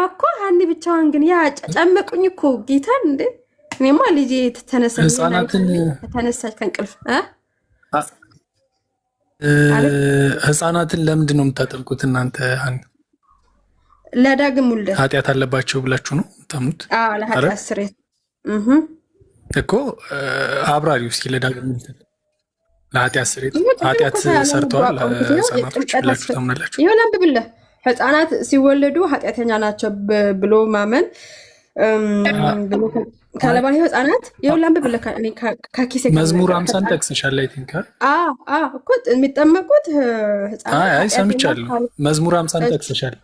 እኮ ሀኒ ብቻዋን ግን ያ ጨመቁኝ እኮ ጌታን እንዴ! እኔማ ልጄ ተነሳች ከእንቅልፍ። ህፃናትን ለምንድን ነው የምታጠምቁት እናንተ? ሀኒ ለዳግም ውልደት ኃጢአት አለባቸው ብላችሁ ነው የምታምኑት? ለኃጢአት ስርየት እኮ አብራሪው እስኪ ለዳግም ውልደት ለኃጢአት ስርየት ኃጢአት ሰርተዋል ህፃናቶች ብላችሁ ታምናላችሁ? ይሆን አንብብልህ ህፃናት ሲወለዱ ኃጢአተኛ ናቸው ብሎ ማመን ካለባህ ህፃናት ይሆን አንብብልህ ከኪሴ መዝሙር 50 ጠቅሰሻል። አይ ቲንክ እኮ የሚጠመቁት ህፃናት አይ ሰምቻለሁ። መዝሙር 50 ጠቅሰሻል።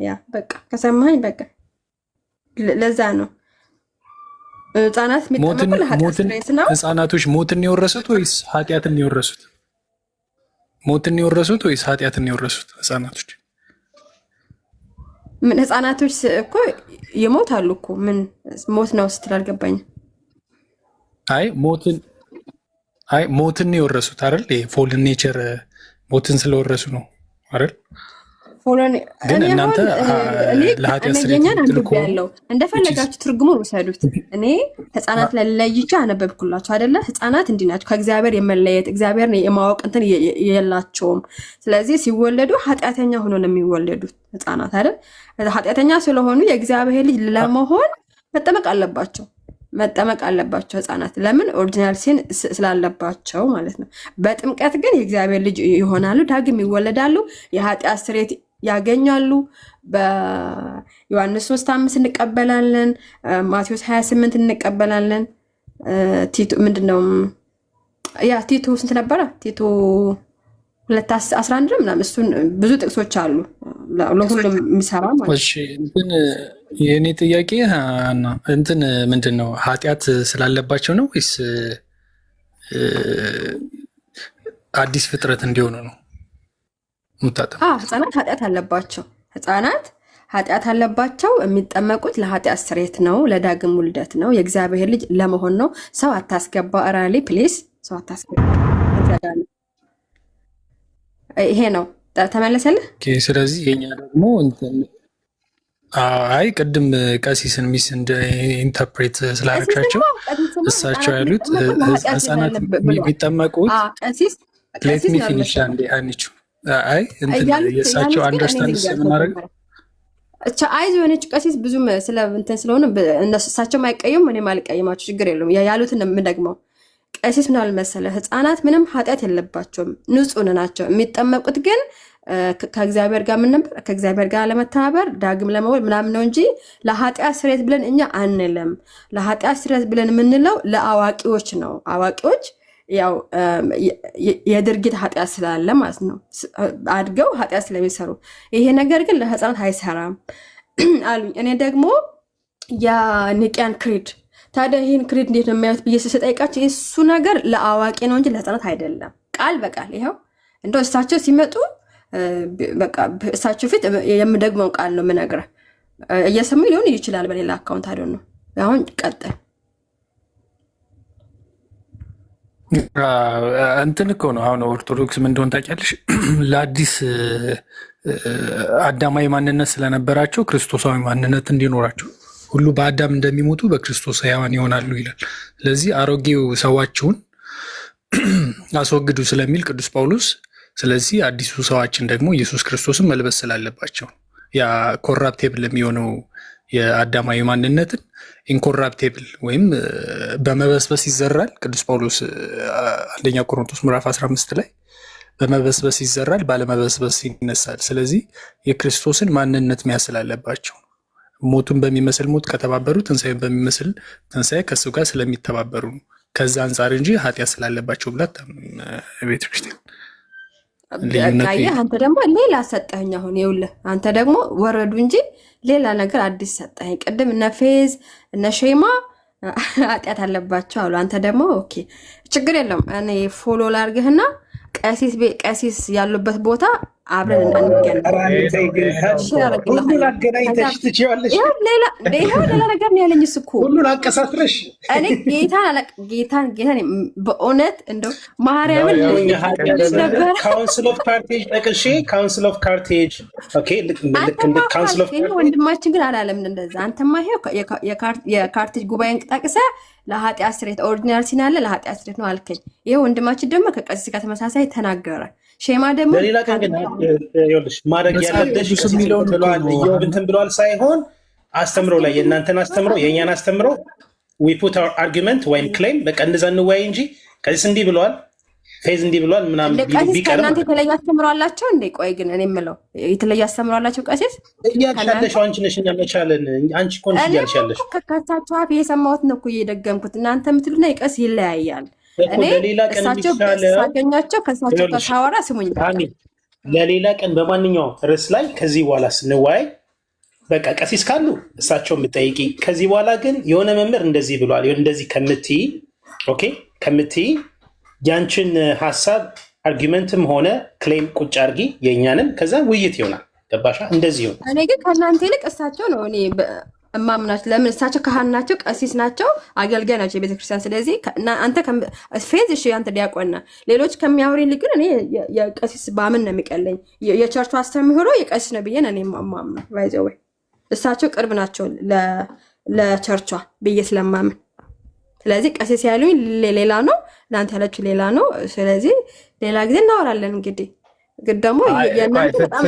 ያ በቃ ከሰማኸኝ በቃ ለዛ ነው ህፃናት የሚጠመቁ ለኃጢአት ስርየት ነው። ህፃናቶች ሞትን የወረሱት ወይስ ኃጢአትን የወረሱት? ሞትን የወረሱት ወይስ ኃጢአትን የወረሱት? ህፃናቶች ምን ህፃናቶች እኮ ይሞታሉ እኮ። ምን ሞት ነው ስትል አልገባኝም። ሞትን የወረሱት አይደል? ፎልን ኔቸር ሞትን ስለወረሱ ነው አይደል? ግን እናንተ ለኃጢአት ስርየት ያለው እንደፈለጋችሁ ትርጉሙን ውሰዱት። እኔ ህፃናት ላይ ለይቼ አነበብኩላችሁ አይደለ? ህፃናት እንዲህ ናቸው፣ ከእግዚአብሔር የመለየት እግዚአብሔርን የማወቅ እንትን የላቸውም። ስለዚህ ሲወለዱ ኃጢአተኛ ሆኖ ነው የሚወለዱት ህፃናት አይደል? ኃጢአተኛ ስለሆኑ የእግዚአብሔር ልጅ ለመሆን መጠመቅ አለባቸው ህፃናት። ለምን? ኦሪጂናል ሲን ስላለባቸው ማለት ነው። በጥምቀት ግን የእግዚአብሔር ልጅ ይሆናሉ፣ ዳግም ይወለዳሉ፣ የኃጢአት ስርየት ያገኛሉ። በዮሐንስ 3:5 እንቀበላለን፣ ማቴዎስ 28 እንቀበላለን። ቲቶ ምንድነው ያ ቲቶ ስንት ነበረ? ቲቶ 2:11 ምናምን እሱን ብዙ ጥቅሶች አሉ ለሁሉም የሚሰራ ማለት። እሺ እንትን የኔ ጥያቄ እንትን ምንድን ነው ኃጢአት ስላለባቸው ነው ወይስ አዲስ ፍጥረት እንዲሆኑ ነው ሙታጠብ? ህፃናት ኃጢአት አለባቸው። ህፃናት ኃጢአት አለባቸው። የሚጠመቁት ለኃጢአት ስርየት ነው፣ ለዳግም ውልደት ነው፣ የእግዚአብሔር ልጅ ለመሆን ነው። ሰው አታስገባ ራሊ ፕሊስ፣ ሰው አታስገባ። ይሄ ነው ተመለሰልህ። ስለዚህ የኛ ደግሞ አይ ቅድም ቀሲስን ሚስ ኢንተርፕሬት ስላደረጋቸው እሳቸው ያሉት ህፃናት የሚጠመቁት ሌት ሚ ፊኒሽ አንዴ አንቺ አይ እንትን የእሳቸው አንደርስታንድ ስለማድረግ አይዞህ የሆነች ቀሲስ ብዙም ስለ እንትን ስለሆነ እሳቸው አይቀየሙም፣ እኔም አልቀየማቸው፣ ችግር የለውም። ያሉትን የምደግመው ቀሲስ ምን አለ መሰለህ፣ ህፃናት ምንም ኃጢአት የለባቸውም፣ ንጹህ ናቸው። የሚጠመቁት ግን ከእግዚአብሔር ጋር ምን ነበር ከእግዚአብሔር ጋር ለመተባበር ዳግም ለመወለድ ምናምን ነው እንጂ ለኃጢአት ስርየት ብለን እኛ አንልም። ለኃጢአት ስርየት ብለን የምንለው ለአዋቂዎች ነው። አዋቂዎች ያው የድርጊት ኃጢአት ስላለ ማለት ነው፣ አድገው ኃጢአት ስለሚሰሩ። ይሄ ነገር ግን ለህፃናት አይሰራም አሉኝ። እኔ ደግሞ የኒቅያን ክሪድ ታዲያ ይህን ክሪድ እንዴት ነው የሚያዩት ብዬ ስጠይቃቸው እሱ ነገር ለአዋቂ ነው እንጂ ለህፃናት አይደለም። ቃል በቃል ይኸው እንደው እሳቸው ሲመጡ በቃ እሳቸው ፊት የምደግመው ቃል ነው የምነግርህ። እየሰሙ ሊሆን ይችላል በሌላ አካውንት አይደል ነው። አሁን ቀጥል። እንትን እኮ ነው አሁን ኦርቶዶክስ ምን እንደሆነ ታውቂያለሽ? ለአዲስ አዳማዊ ማንነት ስለነበራቸው ክርስቶሳዊ ማንነት እንዲኖራቸው ሁሉ በአዳም እንደሚሞቱ በክርስቶስ ሕያዋን ይሆናሉ ይላል። ስለዚህ አሮጌው ሰዋችሁን አስወግዱ ስለሚል ቅዱስ ጳውሎስ፣ ስለዚህ አዲሱ ሰዋችን ደግሞ ኢየሱስ ክርስቶስን መልበስ ስላለባቸው ያ ኮራፕቴብል የሚሆነው የአዳማዊ ማንነትን ኢንኮራፕቴብል ወይም በመበስበስ ይዘራል። ቅዱስ ጳውሎስ አንደኛ ቆሮንቶስ ምዕራፍ 15 ላይ በመበስበስ ይዘራል፣ ባለመበስበስ ይነሳል። ስለዚህ የክርስቶስን ማንነት መያዝ ስላለባቸው ሞቱን በሚመስል ሞት ከተባበሩ ትንሣኤን በሚመስል ትንሣኤ ከእሱ ጋር ስለሚተባበሩ ነው። ከዛ አንጻር እንጂ ኃጢአት ስላለባቸው ብላት ቤተክርስቲያን አንተ ደግሞ ሌላ ሰጠኸኝ። አሁን ይኸውልህ አንተ ደግሞ ወረዱ እንጂ ሌላ ነገር አዲስ ሰጠኸኝ። ቅድም እነ ፌዝ እነ ሼማ ኃጢአት አለባቸው አሉ። አንተ ደግሞ ኦኬ ችግር የለም እኔ ፎሎ ላርግህና ቀሲስ ያሉበት ቦታ አብረን ሁሉን አገናኝተሽ ትችያለሽ። ሌላ ነገር ነው ያለኝ እሱ እኮ ሁሉን አቀሳስረሽ እኔ ጌታን በእውነት እንደው ማርያምን ካውንስል ኦፍ ካርቴጅ ጠቅሼ ካውንስል ኦፍ ካርቴጅ ወንድማችን ግን አላለም እንደዛ። አንተማ ይሄው የካርቴጅ ጉባኤን ጠቅሰህ ለኃጢአት ስርየት ኦሪጂናል ሲን አለ ለኃጢአት ስርየት ነው አልከኝ። ይሄ ወንድማችን ደግሞ ከቀሲስ ጋር ተመሳሳይ ተናገረ። ሼማ ደግሞ ለሌላ ቀን ግን ይኸውልሽ ማድረግ ያለብሽ እንትን ብሏል ሳይሆን አስተምሮ ላይ የእናንተን አስተምሮ የእኛን አስተምሮ we put our argument ወይም ክሌም በቃ እንደዛ እንወያይ እንጂ ቀሲስ እንዲህ ብለዋል ፌዝ እንዲህ ብለዋል ምናምን ቢቀር እናንተ የተለየ አስተምሮ አላቸው እንዴ? ቆይ ግን እኔ የምለው የተለየ አስተምሮ አላቸው ቀሲስ እያልሻለሽ አንቺ ነሽ። እኛ መቻለን አንቺ እኮ ነሽ እያልሻለሽ። ከካታችሁ አፍ የሰማሁት ነው እኮ እየደገምኩት። እናንተ የምትሉና የቀስ ይለያያል። እኔ እሳቸው ሳገኛቸው ከእሳቸው ጋር ሳወራ ስሙኝ። ለሌላ ቀን በማንኛውም ርዕስ ላይ ከዚህ በኋላ ስንወያይ በቃ ቀሲስ ካሉ እሳቸው የምጠይቂ። ከዚህ በኋላ ግን የሆነ መምህር እንደዚህ ብሏል እንደዚህ ከምትይ ኦኬ ከምትይ ያንቺን ሀሳብ አርጊመንትም ሆነ ክሌም ቁጭ አርጊ የእኛንም ከዛ ውይይት ይሆናል። ገባሻ? እንደዚህ ይሆናል። እኔ ግን ከእናንተ ይልቅ እሳቸው ነው እኔ እማምናቸው። ለምን እሳቸው ካህን ናቸው፣ ቀሲስ ናቸው፣ አገልጋይ ናቸው የቤተክርስቲያን። ስለዚህ አንተ ፌዝ እሺ አንተ ዲያቆና ሌሎች ከሚያወሪ ልክ ግን እኔ የቀሲስ ባምን ነው የሚቀለኝ። የቸርቹ አስተምህሮ የቀሲስ ነው ብዬ እኔ ማምነው ባይዘው እሳቸው ቅርብ ናቸው ለቸርቿ ብዬ ስለማምን። ስለዚህ ቀሲስ ያሉኝ ሌላ ነው፣ እናንተ ያላችሁ ሌላ ነው። ስለዚህ ሌላ ጊዜ እናወራለን። እንግዲህ ግን ደግሞ የእናንተ በጣም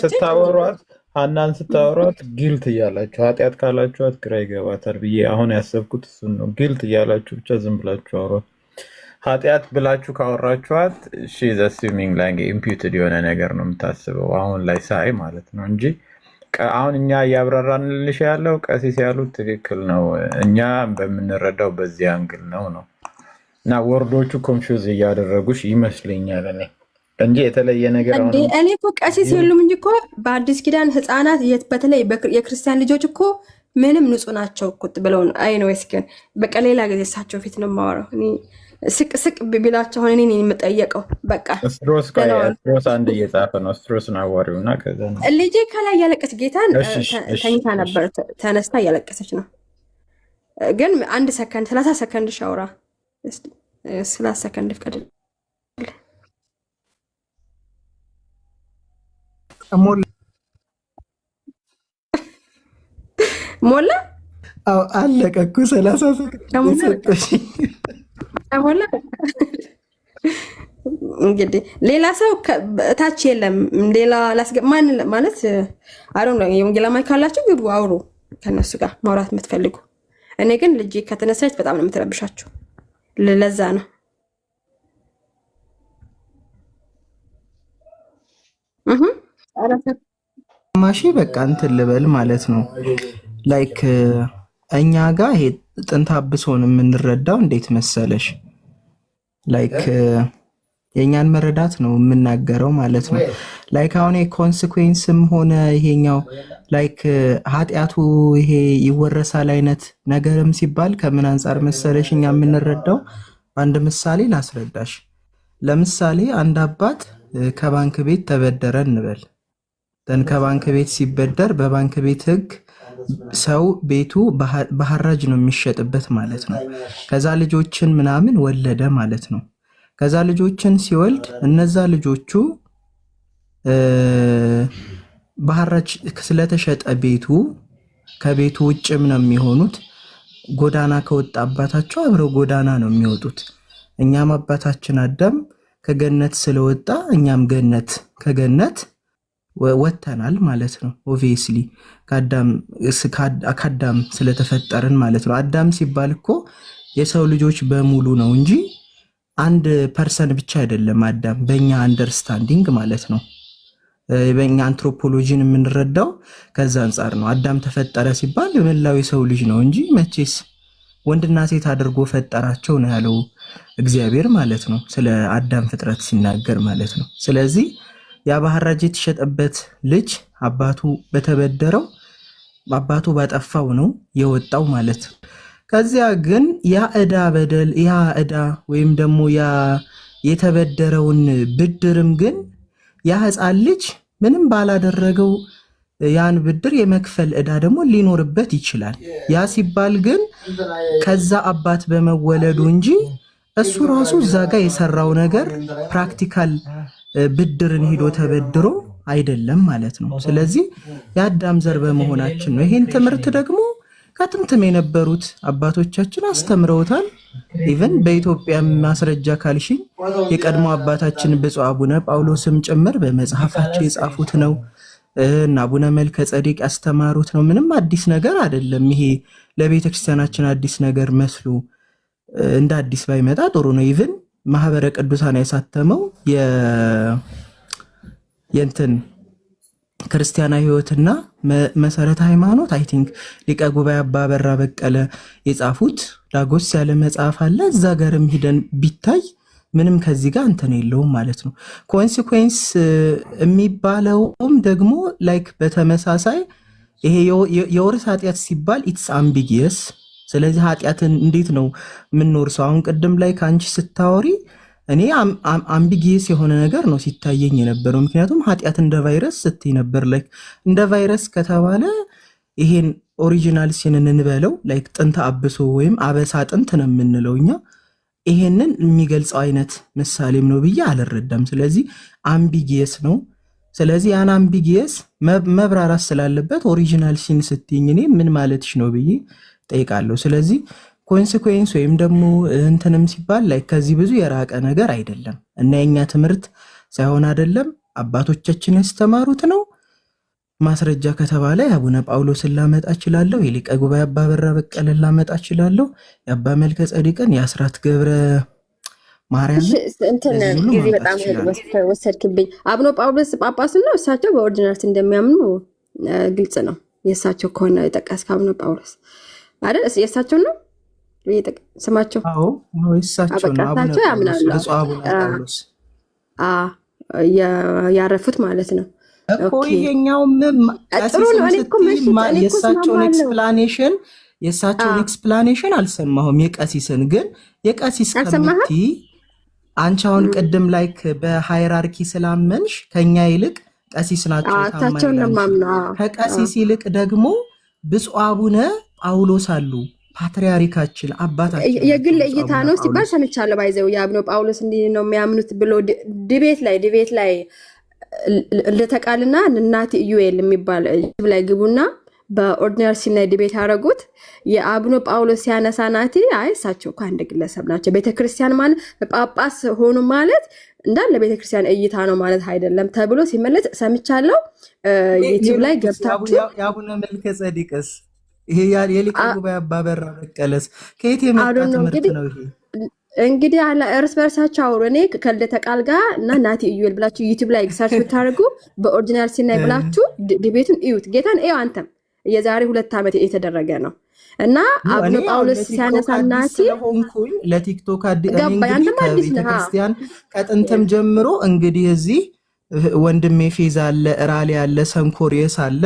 ስታወሯት ሀናን ስታወሯት ጊልት እያላችሁ ኃጢአት ካላችኋት ግራ ይገባታል ብዬ አሁን ያሰብኩት እሱን ነው። ጊልት እያላችሁ ብቻ ዝም ብላችሁ አውሯት። ኃጢአት ብላችሁ ካወራችኋት ሺዝ አሱሚንግ ላይ ኢምፒውትድ የሆነ ነገር ነው የምታስበው አሁን ላይ ሳይ ማለት ነው እንጂ አሁን እኛ እያብራራንልሽ ያለው ቀሲስ ያሉት ትክክል ነው፣ እኛ በምንረዳው በዚህ አንግል ነው እና ወርዶቹ ኮንፊውዝ እያደረጉሽ ይመስለኛል። እኔ እንጂ የተለየ ነገር እንዴ እኔ እኮ ቀሲስ የሉም እንጂ እኮ በአዲስ ኪዳን ህፃናት በተለይ የክርስቲያን ልጆች እኮ ምንም ንጹህ ናቸው እኮ ብለው አይ ነው ግን በቃ ሌላ ጊዜ እሳቸው ፊት ነው የማወራው። እኔ ስቅ ቢላቸው አሁን እኔ የምጠየቀው በቃ ስትሮስ አንድ እየጻፈ ነው። ስትሮስን አዋሪውና ከዛ ነው ልጄ ከላይ ያለቀሰች ጌታን ተኝታ ነበር፣ ተነስታ እያለቀሰች ነው። ግን 1 ሰከንድ 30 ሰከንድ ሻውራ 30 ሰከንድ ፍቀድልኝ። ሞላ አለቀ እኮ 30 ሰከንድ ሞላ። እንግዲህ ሌላ ሰው ታች የለም። ሌላ ማን ማለት አሮ ነው። የወንጌል አማኝ ካላችሁ ግቡ፣ አውሩ ከነሱ ጋር ማውራት የምትፈልጉ። እኔ ግን ልጅ ከተነሳች በጣም ነው የምትረብሻችሁ። ለዛ ነው ማሺ በቃ እንትን ልበል ማለት ነው። ላይክ እኛ ጋር ይሄ ጥንተ አብሶን የምንረዳው እንዴት መሰለሽ? ላይክ የኛን መረዳት ነው የምናገረው ማለት ነው። ላይክ አሁን ኮንሲኩዌንስም ሆነ ይሄኛው ላይክ ኃጢአቱ ይሄ ይወረሳል አይነት ነገርም ሲባል ከምን አንጻር መሰለሽ እኛ የምንረዳው? አንድ ምሳሌ ላስረዳሽ። ለምሳሌ አንድ አባት ከባንክ ቤት ተበደረ እንበል። ከባንክ ቤት ሲበደር በባንክ ቤት ሕግ ሰው ቤቱ በሐራጅ ነው የሚሸጥበት ማለት ነው። ከዛ ልጆችን ምናምን ወለደ ማለት ነው። ከዛ ልጆችን ሲወልድ እነዛ ልጆቹ በሐራጅ ስለተሸጠ ቤቱ ከቤቱ ውጭም ነው የሚሆኑት። ጎዳና ከወጣ አባታቸው አብረው ጎዳና ነው የሚወጡት። እኛም አባታችን አዳም ከገነት ስለወጣ እኛም ከገነት ወተናል ማለት ነው። ኦብቪየስሊ ከአዳም ስለተፈጠርን ማለት ነው። አዳም ሲባል እኮ የሰው ልጆች በሙሉ ነው እንጂ አንድ ፐርሰን ብቻ አይደለም አዳም፣ በእኛ አንደርስታንዲንግ ማለት ነው። በእኛ አንትሮፖሎጂን የምንረዳው ከዛ አንጻር ነው። አዳም ተፈጠረ ሲባል የመላው የሰው ልጅ ነው እንጂ መቼስ ወንድና ሴት አድርጎ ፈጠራቸው ነው ያለው እግዚአብሔር ማለት ነው፣ ስለ አዳም ፍጥረት ሲናገር ማለት ነው። ስለዚህ ያ በሐራጅ የተሸጠበት ልጅ አባቱ በተበደረው አባቱ ባጠፋው ነው የወጣው ማለት ነው። ከዚያ ግን ያ ዕዳ ወይም ደግሞ ያ የተበደረውን ብድርም ግን ያ ሕፃን ልጅ ምንም ባላደረገው ያን ብድር የመክፈል ዕዳ ደግሞ ሊኖርበት ይችላል። ያ ሲባል ግን ከዛ አባት በመወለዱ እንጂ እሱ ራሱ እዛ ጋር የሰራው ነገር ፕራክቲካል ብድርን ሂዶ ተበድሮ አይደለም ማለት ነው። ስለዚህ የአዳም ዘር በመሆናችን ነው። ይሄን ትምህርት ደግሞ ከጥንትም የነበሩት አባቶቻችን አስተምረውታል። ኢቨን በኢትዮጵያ ማስረጃ ካልሽኝ የቀድሞ አባታችን ብፁዕ አቡነ ጳውሎስም ጭምር በመጽሐፋቸው የጻፉት ነው እና አቡነ መልከ ጸዴቅ ያስተማሩት ነው። ምንም አዲስ ነገር አይደለም። ይሄ ለቤተ ክርስቲያናችን አዲስ ነገር መስሎ እንደ አዲስ ባይመጣ ጥሩ ነው። ኢቨን ማህበረ ቅዱሳን ያሳተመው የእንትን ክርስቲያናዊ ሕይወትና መሰረተ ሃይማኖት አይ ቲንክ ሊቀ ጉባኤ አባ በራ በቀለ የጻፉት ዳጎስ ያለ መጽሐፍ አለ። እዛ ጋርም ሂደን ቢታይ ምንም ከዚህ ጋር እንትን የለውም ማለት ነው። ኮንሲኩዌንስ የሚባለውም ደግሞ ላይክ በተመሳሳይ ይሄ የውርስ ኃጢአት ሲባል ኢትስ አምቢጊየስ። ስለዚህ ኃጢአትን እንዴት ነው የምንወርሰው? አሁን ቅድም ላይ ከአንቺ ስታወሪ እኔ አምቢጊየስ የሆነ ነገር ነው ሲታየኝ የነበረው። ምክንያቱም ኃጢአት እንደ ቫይረስ ስትይ ነበር። ላይክ እንደ ቫይረስ ከተባለ ይሄን ኦሪጂናል ሲንን እንበለው ላይክ ጥንተ አብሶ ወይም አበሳ ጥንት ነው የምንለው እኛ። ይሄንን የሚገልጸው አይነት ምሳሌም ነው ብዬ አልረዳም። ስለዚህ አምቢጊየስ ነው። ስለዚህ ያን አምቢጊየስ መብራራት ስላለበት ኦሪጂናል ሲን ስትይኝ እኔ ምን ማለትሽ ነው ብዬ ጠይቃለሁ። ስለዚህ ኮንሲኩዌንስ ወይም ደግሞ እንትንም ሲባል ላይ ከዚህ ብዙ የራቀ ነገር አይደለም እና የኛ ትምህርት ሳይሆን አይደለም አባቶቻችን ያስተማሩት ነው። ማስረጃ ከተባለ የአቡነ ጳውሎስን ላመጣ እችላለሁ። የሊቀ ጉባኤ አባ በራ በቀለን ላመጣ እችላለሁ። የአባ መልከ ጸዲቅን፣ የአስራት ገብረ ማርያም እንትን ጊዜ በጣም ወሰድክብኝ። አቡነ ጳውሎስ ጳጳስ ነው። እሳቸው በኦርዲናንስ እንደሚያምኑ ግልጽ ነው። የእሳቸው ከሆነ የጠቀስክ አቡነ ጳውሎስ አይደል? የእሳቸው ነው ስማቸው? አዎ እሳቸው ነው። አቡነ ጳውሎስ ብፁዕ አቡነ ጳውሎስ ያረፉት ማለት ነው እኮ ይሄኛውም የእሳቸውን ኤክስፕላኔሽን አልሰማሁም። የቀሲስን ግን የቀሲስ ከምቲ አንቺ አሁን ቅድም ላይክ በሃይራርኪ ስላመንሽ ከኛ ይልቅ ቀሲስ ናቸው ታማኝ። ከቀሲስ ይልቅ ደግሞ ብፁዕ አቡነ ጳውሎስ አሉ፣ ፓትርያርካችን አባታችን። የግል እይታ ነው ሲባል ሰምቻለሁ። ባይዘው የአቡነ ጳውሎስ እንዲህ ነው የሚያምኑት ብሎ ዲቤት ላይ እንደተቃልና እናት ኢዩኤል የሚባል ላይ ግቡና በኦርዲናሪ ሲን ላይ ዲቤት ያደረጉት የአቡነ ጳውሎስ ሲያነሳ ናቲ አይ እሳቸው እኮ አንድ ግለሰብ ናቸው፣ ቤተክርስቲያን ማለት ጳጳስ ሆኑ ማለት እንዳለ ቤተክርስቲያን እይታ ነው ማለት አይደለም ተብሎ ሲመለስ ሰምቻለሁ። ዩቲዩብ ላይ ገብታችሁ የአቡነ መልከ ጸዲቅስ ይሄ የሊቀ ጉባኤ አባበራ በቀለስ ከየት የመጣ ትምህርት ነው ይሄ? እንግዲህ አለ እርስ በርሳቸው አውሩ። እኔ ከልደተ ቃል ጋር እና ናቲ ኢዩኤል ብላችሁ ዩቲዩብ ላይ ሰርች ብታደርጉ በኦሪጂናል ሲን ላይ ብላችሁ ዲቤቱን እዩት። ጌታን እዩ አንተም የዛሬ 2 ዓመት የተደረገ ነው እና አቡነ ጳውሎስ ሲያነሳ ናቲ ሆንኩኝ ለቲክቶክ ቤተክርስቲያን ከጥንትም ጀምሮ እንግዲህ እዚህ ወንድሜ ፌዛ አለ፣ ራሊ አለ፣ ሰንኮሪየስ አለ።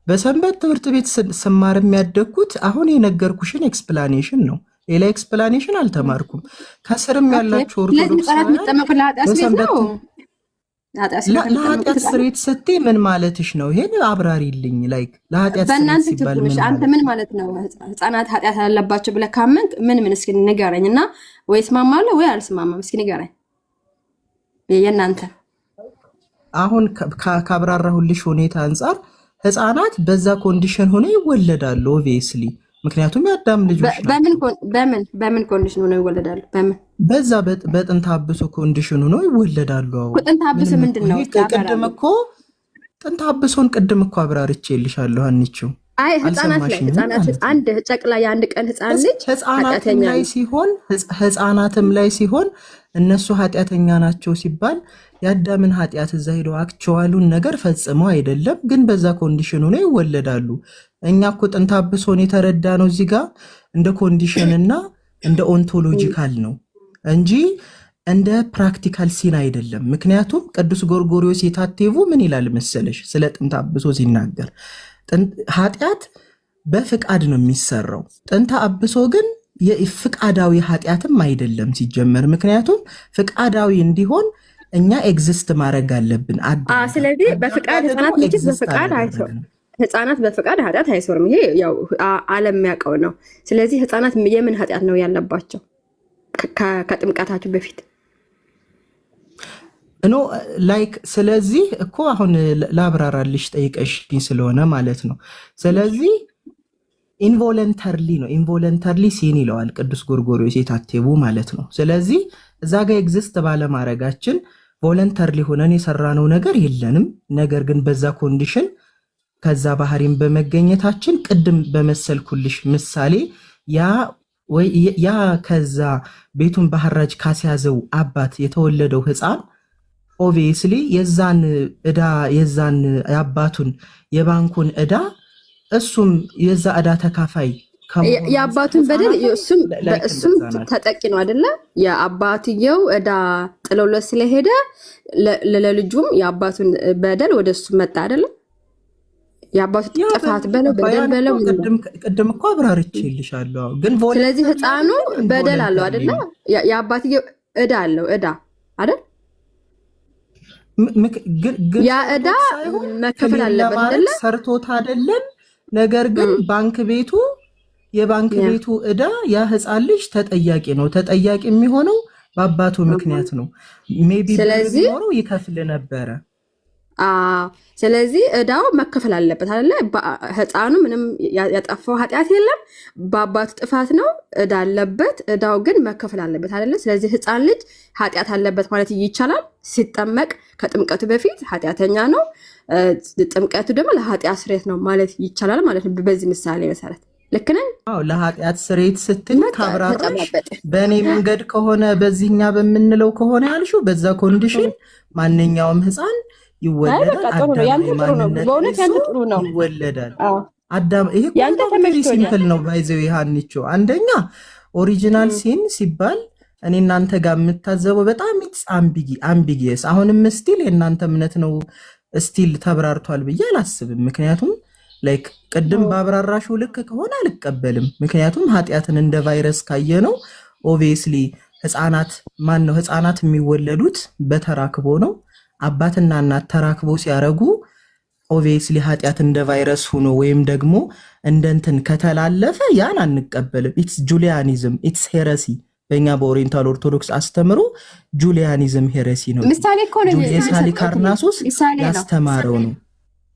በሰንበት ትምህርት ቤት ስማር የሚያደግኩት አሁን የነገርኩሽን ኤክስፕላኔሽን ነው። ሌላ ኤክስፕላኔሽን አልተማርኩም። ከስርም ያላችሁ ኦርቶዶክስ ለኃጢአት ስሬት ስትይ ምን ማለትሽ ነው? ይሄን አብራሪልኝ። ላይክ ለኃጢአት ስሬት ሲባል አንተ ምን ማለት ነው? ህፃናት ኃጢአት ያለባቸው ብለህ ካመንክ ምን እስኪ ንገረኝ እና ወይ እስማማለሁ ወይ አልስማማም። እስኪ ንገረኝ የእናንተ። አሁን ካብራራሁልሽ ሁኔታ አንጻር ህፃናት በዛ ኮንዲሽን ሆነ ይወለዳሉ ኦብቪየስሊ፣ ምክንያቱም የአዳም ልጆች በምን ኮንዲሽን ሆነው ይወለዳሉ? በዛ በጥንተ አብሶ ኮንዲሽን ሆነው ይወለዳሉ። ጥንተ አብሶ ምንድን ነው? ጥንተ አብሶን ቅድም እኮ አብራርቼልሻለሁ አንቺው። አይ ህፃናት አንድ ጨቅላ የአንድ ቀን ህፃን ልጅ ህፃናትም ላይ ሲሆን እነሱ ኃጢአተኛ ናቸው ሲባል የአዳምን ኃጢአት እዛ ሄደው አክቹዋሉን ነገር ፈጽመው አይደለም፣ ግን በዛ ኮንዲሽን ሆነው ይወለዳሉ። እኛ እኮ ጥንተ አብሶን የተረዳ ነው እዚህ ጋር እንደ ኮንዲሽን እና እንደ ኦንቶሎጂካል ነው እንጂ እንደ ፕራክቲካል ሲን አይደለም። ምክንያቱም ቅዱስ ጎርጎርዮስ የታቴቡ ምን ይላል መሰለሽ ስለ ጥንተ አብሶ ሲናገር ኃጢአት በፍቃድ ነው የሚሰራው። ጥንተ አብሶ ግን የፍቃዳዊ ኃጢአትም አይደለም ሲጀመር። ምክንያቱም ፍቃዳዊ እንዲሆን እኛ ኤግዚስት ማድረግ አለብን። ስለዚህ በፍቃድ ህፃናት ልጅ በፍቃድ አይሰሩም። ህፃናት በፍቃድ ኃጢአት አይሰሩም። ይሄ ያው ዓለም የሚያውቀው ነው። ስለዚህ ህፃናት የምን ኃጢአት ነው ያለባቸው ከጥምቀታችሁ በፊት? ላይክ ስለዚህ እኮ አሁን ላብራራልሽ ጠይቀሽኝ ስለሆነ ማለት ነው። ስለዚህ ኢንቮለንተርሊ ነው። ኢንቮለንተርሊ ሲን ይለዋል ቅዱስ ጎርጎርዮስ የታቴቡ ማለት ነው። ስለዚህ እዛ ጋር ኤግዚስት ባለማድረጋችን ቮለንተርሊ ሆነን የሰራነው ነገር የለንም። ነገር ግን በዛ ኮንዲሽን ከዛ ባህሪም በመገኘታችን ቅድም በመሰልኩልሽ ምሳሌ ያ ከዛ ቤቱን ባህራጅ ካስያዘው አባት የተወለደው ህፃን ኦብቪየስሊ የዛን ዕዳ የዛን የአባቱን የባንኩን ዕዳ እሱም የዛ ዕዳ ተካፋይ የአባቱን በደል እሱም ተጠቂ ነው አይደለ? የአባትየው ዕዳ ጥሎለት ስለሄደ ለልጁም የአባቱን በደል ወደ እሱ መጣ አይደለ? የአባቱ ጥፋት በለው በደል በለው ቅድም እኮ አብራርቼልሻለሁ። ግን ስለዚህ ህፃኑ በደል አለው አይደለ? የአባትየው ዕዳ አለው ዕዳ አይደል? ያ ዕዳ መከፈል አለበት አይደለ? ሰርቶት አይደለም። ነገር ግን የባንክ ቤቱ ዕዳ ያ ህፃን ልጅ ተጠያቂ ነው። ተጠያቂ የሚሆነው በአባቱ ምክንያት ነው። ሜቢ ቢኖረው ይከፍል ነበረ። ስለዚህ ዕዳው መከፈል አለበት አይደለ? ህፃኑ ምንም ያጠፋው ኃጢአት የለም፣ በአባቱ ጥፋት ነው። ዕዳ አለበት፣ ዕዳው ግን መከፈል አለበት አይደለ? ስለዚህ ህፃን ልጅ ኃጢአት አለበት ማለት ይቻላል። ሲጠመቅ ከጥምቀቱ በፊት ኃጢአተኛ ነው፣ ጥምቀቱ ደግሞ ለኃጢአት ስርየት ነው ማለት ይቻላል ማለት ነው። በዚህ ምሳሌ መሰረት ልክ ነኝ? ለኃጢአት ስርየት ስትል ካብራራሽ በእኔ መንገድ ከሆነ በዚህኛ በምንለው ከሆነ ያልሽው በዛ ኮንዲሽን ማንኛውም ህፃን ይወለዳል። ይወለዳል። አዳም ይሄ ሲምፕል ነው። ባይዘው ይሃንቹ አንደኛ ኦሪጂናል ሲን ሲባል እኔ እናንተ ጋር የምታዘበው በጣም ኢትስ አምቢጊየስ። አሁንም ስቲል የእናንተ እምነት ነው ስቲል ተብራርቷል ብዬ አላስብም። ምክንያቱም ላይክ ቅድም ባብራራሽው ልክ ከሆነ አልቀበልም። ምክንያቱም ኃጢአትን እንደ ቫይረስ ካየ ነው ኦብቪየስሊ ህፃናት የሚወለዱት በተራክቦ ነው። አባትና እናት ተራክቦ ሲያረጉ ኦብቪየስሊ ኃጢአት እንደ ቫይረስ ሆኖ ወይም ደግሞ እንደ እንትን ከተላለፈ ያን አንቀበልም። ኢትስ ጁሊያኒዝም ኢትስ ሄረሲ። በእኛ በኦሪየንታል ኦርቶዶክስ አስተምሮ ጁሊያኒዝም ሄረሲ ነው። ምሳሌ እኮ ነው ጁልየስ ሃሊካርናሶስ ያስተማረው ነው።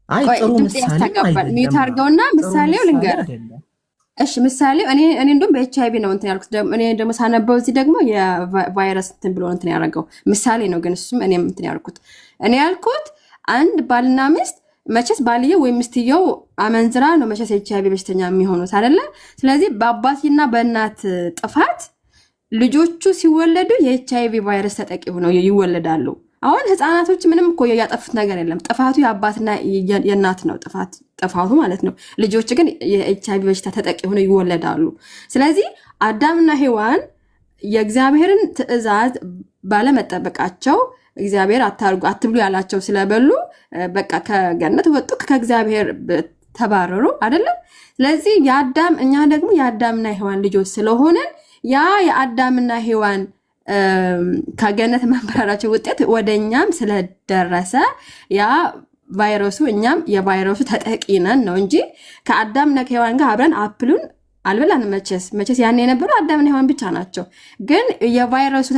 አይ ጥሩ ምሳሌ ሚዩት አድርገውና ምሳሌው ልንገር። እሺ ምሳሌው እኔ እንደውም በኤችአይቪ ነው እንትን ያልኩት። እኔ ደግሞ ሳነበው እዚህ ደግሞ የቫይረስ እንትን ብሎ እንትን ያደረገው ምሳሌ ነው። ግን እሱም እኔም እንትን ያልኩት እኔ ያልኩት አንድ ባልና ሚስት መቼስ ባልየው ወይም ሚስትየው አመንዝራ ነው መቼስ ኤችአይቪ በሽተኛ የሚሆኑት አይደለ? ስለዚህ በአባትና በእናት ጥፋት ልጆቹ ሲወለዱ የኤችአይቪ ቫይረስ ተጠቂ ሆነው ይወለዳሉ። አሁን ህፃናቶች ምንም እኮ ያጠፉት ነገር የለም። ጥፋቱ የአባትና የእናት ነው ጥፋቱ ማለት ነው። ልጆች ግን የኤችአይቪ በሽታ ተጠቂ ሆነው ይወለዳሉ። ስለዚህ አዳምና ሔዋን የእግዚአብሔርን ትእዛዝ ባለመጠበቃቸው እግዚአብሔር አትብሉ ያላቸው ስለበሉ በቃ ከገነት ወጡ፣ ከእግዚአብሔር ተባረሩ አይደለም? ስለዚህ እኛ ደግሞ የአዳምና ሔዋን ልጆች ስለሆነ ያ የአዳምና ሔዋን ከገነት መባረራቸው ውጤት ወደኛም ስለደረሰ ያ ቫይረሱ እኛም የቫይረሱ ተጠቂ ነን ነው እንጂ ከአዳምና ከሔዋን ጋር አብረን አፕሉን አልበላንም። መቼስ ያን የነበሩ አዳምና ሔዋን ብቻ ናቸው። ግን የቫይረሱ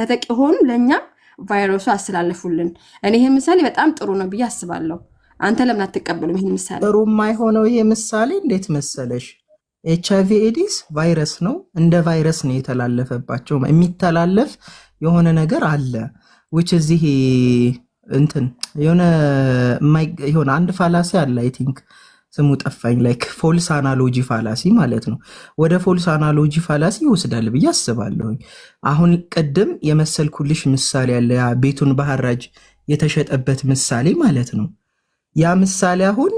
ተጠቂ ሆኑ ለኛም ቫይረሱ አስተላለፉልን። እኔ ይሄ ምሳሌ በጣም ጥሩ ነው ብዬ አስባለሁ። አንተ ለምን አትቀበሉም ይሄን ምሳሌ? ጥሩ የማይሆነው ይሄ ምሳሌ እንዴት መሰለሽ? ኤችአይቪ ኤዲስ ቫይረስ ነው። እንደ ቫይረስ ነው የተላለፈባቸው። የሚተላለፍ የሆነ ነገር አለ which እዚህ እንትን የሆነ አንድ ፋላሲ አለ አይ ቲንክ ስሙ ጠፋኝ። ላይክ ፎልስ አናሎጂ ፋላሲ ማለት ነው። ወደ ፎልስ አናሎጂ ፋላሲ ይወስዳል ብዬ አስባለሁ። አሁን ቅድም የመሰልኩልሽ ምሳሌ አለ ያ ቤቱን በሐራጅ የተሸጠበት ምሳሌ ማለት ነው። ያ ምሳሌ አሁን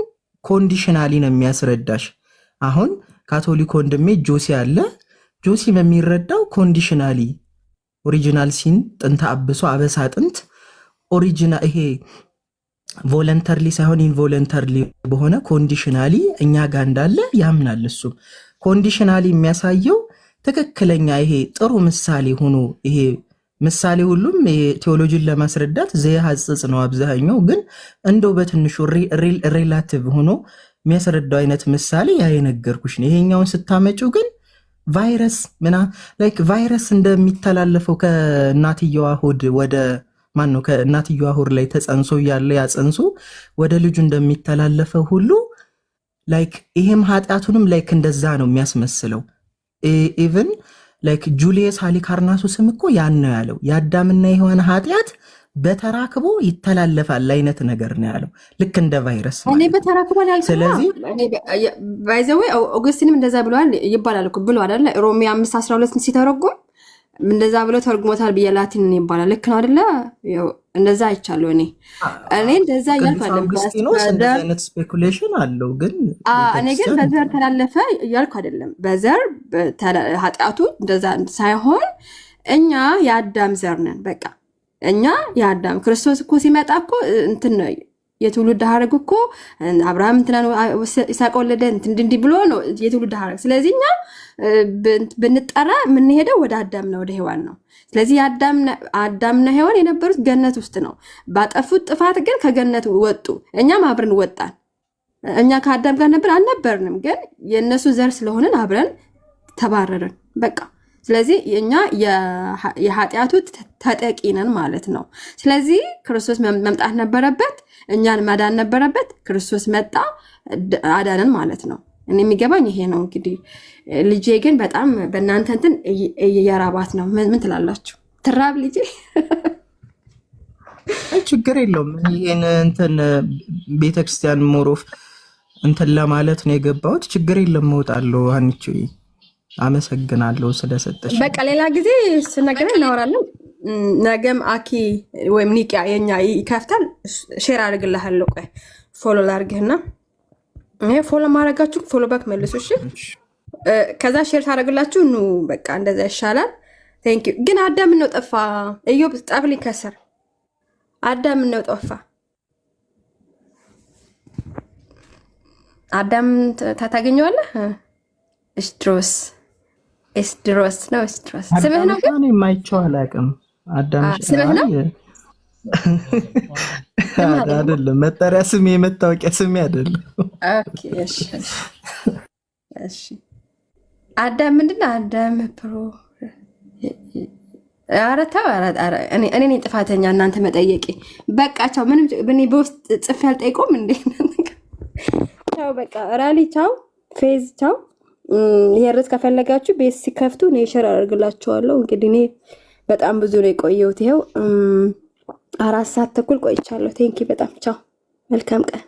ኮንዲሽናሊ ነው የሚያስረዳሽ። አሁን ካቶሊክ ወንድሜ ጆሲ አለ። ጆሲ በሚረዳው ኮንዲሽናሊ ኦሪጂናል ሲን ጥንተ አብሶ አበሳ ጥንት ኦሪጂናል ይሄ ቮለንተርሊ ሳይሆን ኢንቮለንተርሊ በሆነ ኮንዲሽናሊ እኛ ጋር እንዳለ ያምናል። እሱም ኮንዲሽናሊ የሚያሳየው ትክክለኛ ይሄ ጥሩ ምሳሌ ሆኖ ይሄ ምሳሌ ሁሉም ቴዎሎጂን ለማስረዳት ዘያሐጽጽ ነው አብዛኛው። ግን እንደው በትንሹ ሪላቲቭ ሆኖ የሚያስረዳው አይነት ምሳሌ ያ የነገርኩሽ ነው። ይሄኛውን ስታመጪው ግን ቫይረስ ላይክ ቫይረስ እንደሚተላለፈው ከእናትየዋ ሆድ ወደ ከእናትየዋ ሆድ ላይ ተጸንሶ ያለ ያጸንሶ ወደ ልጁ እንደሚተላለፈው ሁሉ ላይክ ይሄም ኃጢአቱንም ላይክ እንደዛ ነው የሚያስመስለው። ኢቭን ላይክ ጁልየስ ሃሊካርናሶስም እኮ ያን ነው ያለው። የአዳምና የሔዋን ኃጢአት በተራክቦ ይተላለፋል አይነት ነገር ነው ያለው። ልክ እንደ ቫይረስ እኔ በተራክቦ ያልኩት። ስለዚህ ባይዘዌ ኦገስቲንም እንደዛ ብለዋል ይባላል እኮ ብሎ አይደለ? ሮሜ 5:12 ሲተረጎም እንደዛ ብሎ ተርጉሞታል ብዬ ላቲን ይባላል። ልክ ነው አይደለ? እንደዛ አይቻለሁ እኔ እንደዛ እያልኩ አይደለም። በዘር ስፔኩሌሽን አለው ግን እኔ ግን በዘር ተላለፈ እያልኩ አይደለም። በዘር ኃጢአቱ እንደዛ ሳይሆን እኛ የአዳም ዘር ነን። በቃ እኛ የአዳም ክርስቶስ እኮ ሲመጣ እኮ እንትን ነው የትውልድ ሐረግ እኮ አብርሃም እንትና ነው ይስሐቅ ወለደ እንትን ብሎ ነው የትውልድ ሐረግ። ስለዚህ እኛ ብንጠራ የምንሄደው ወደ አዳምና ወደ ሔዋን ነው። ስለዚህ አዳምና ሔዋን የነበሩት ገነት ውስጥ ነው። ባጠፉት ጥፋት ግን ከገነት ወጡ። እኛም አብረን ወጣን። እኛ ከአዳም ጋር ነበር አልነበርንም፣ ግን የእነሱ ዘር ስለሆነን አብረን ተባረርን። በቃ ስለዚህ እኛ የኃጢአቱ ተጠቂ ነን ማለት ነው። ስለዚህ ክርስቶስ መምጣት ነበረበት፣ እኛን ማዳን ነበረበት። ክርስቶስ መጣ አዳነን ማለት ነው። እኔ የሚገባኝ ይሄ ነው። እንግዲህ ልጄ ግን በጣም በእናንተ እንትን እየራባት ነው። ምን ትላላችሁ? ትራብ ልጄ? ችግር የለውም። ይሄን እንትን ቤተክርስቲያን ሞሮፍ እንትን ለማለት ነው የገባሁት። ችግር የለም፣ እወጣለሁ። አንቺ አመሰግናለሁ ስለሰጠሽ። በቃ ሌላ ጊዜ ስነገናኝ እናወራለን። ነገም አኪ ወይም ኒቂያ የኛ ይከፍታል። ሼር አድርግልሃለሁ። ቆይ ፎሎ ላድርግህና ፎሎ ማድረጋችሁ ፎሎ ባክ መልሱ። እሺ ከዛ ሼር ታደርግላችሁ። ኑ በቃ እንደዛ ይሻላል። ቴንክ ዩ። ግን አዳም ነው ጠፋ? እዮብ ጻፍልኝ ከስር አዳም ነው ጠፋ? አዳም ታገኘዋለህ? እስድሮስ ነው። እስድሮስ ስምህ ነው? ግን የማይቸው አላውቅም። አዳም ስምህ ነው አይደለም? መጠሪያ ስሜ የመታወቂያ ስሜ አይደለም። ኦኬ እሺ። አዳም ምንድነው? አዳም ፕሮ አረታው እኔ ነኝ ጥፋተኛ እናንተ መጠየቂ። በቃ ቻው። ምንም እኔ በውስጥ ጽፌ አልጠይቆም እንዴ? ቻው በቃ ራሊ ቻው፣ ፌዝ ቻው። ይሄርስ ከፈለጋችሁ ቤት ሲከፍቱ እኔ ሼር አደርግላችኋለሁ። እንግዲህ እኔ በጣም ብዙ ነው የቆየሁት። ይሄው 4 ሰዓት ተኩል ቆይቻለሁ። ቴንኪ በጣም ቻው። መልካም ቀን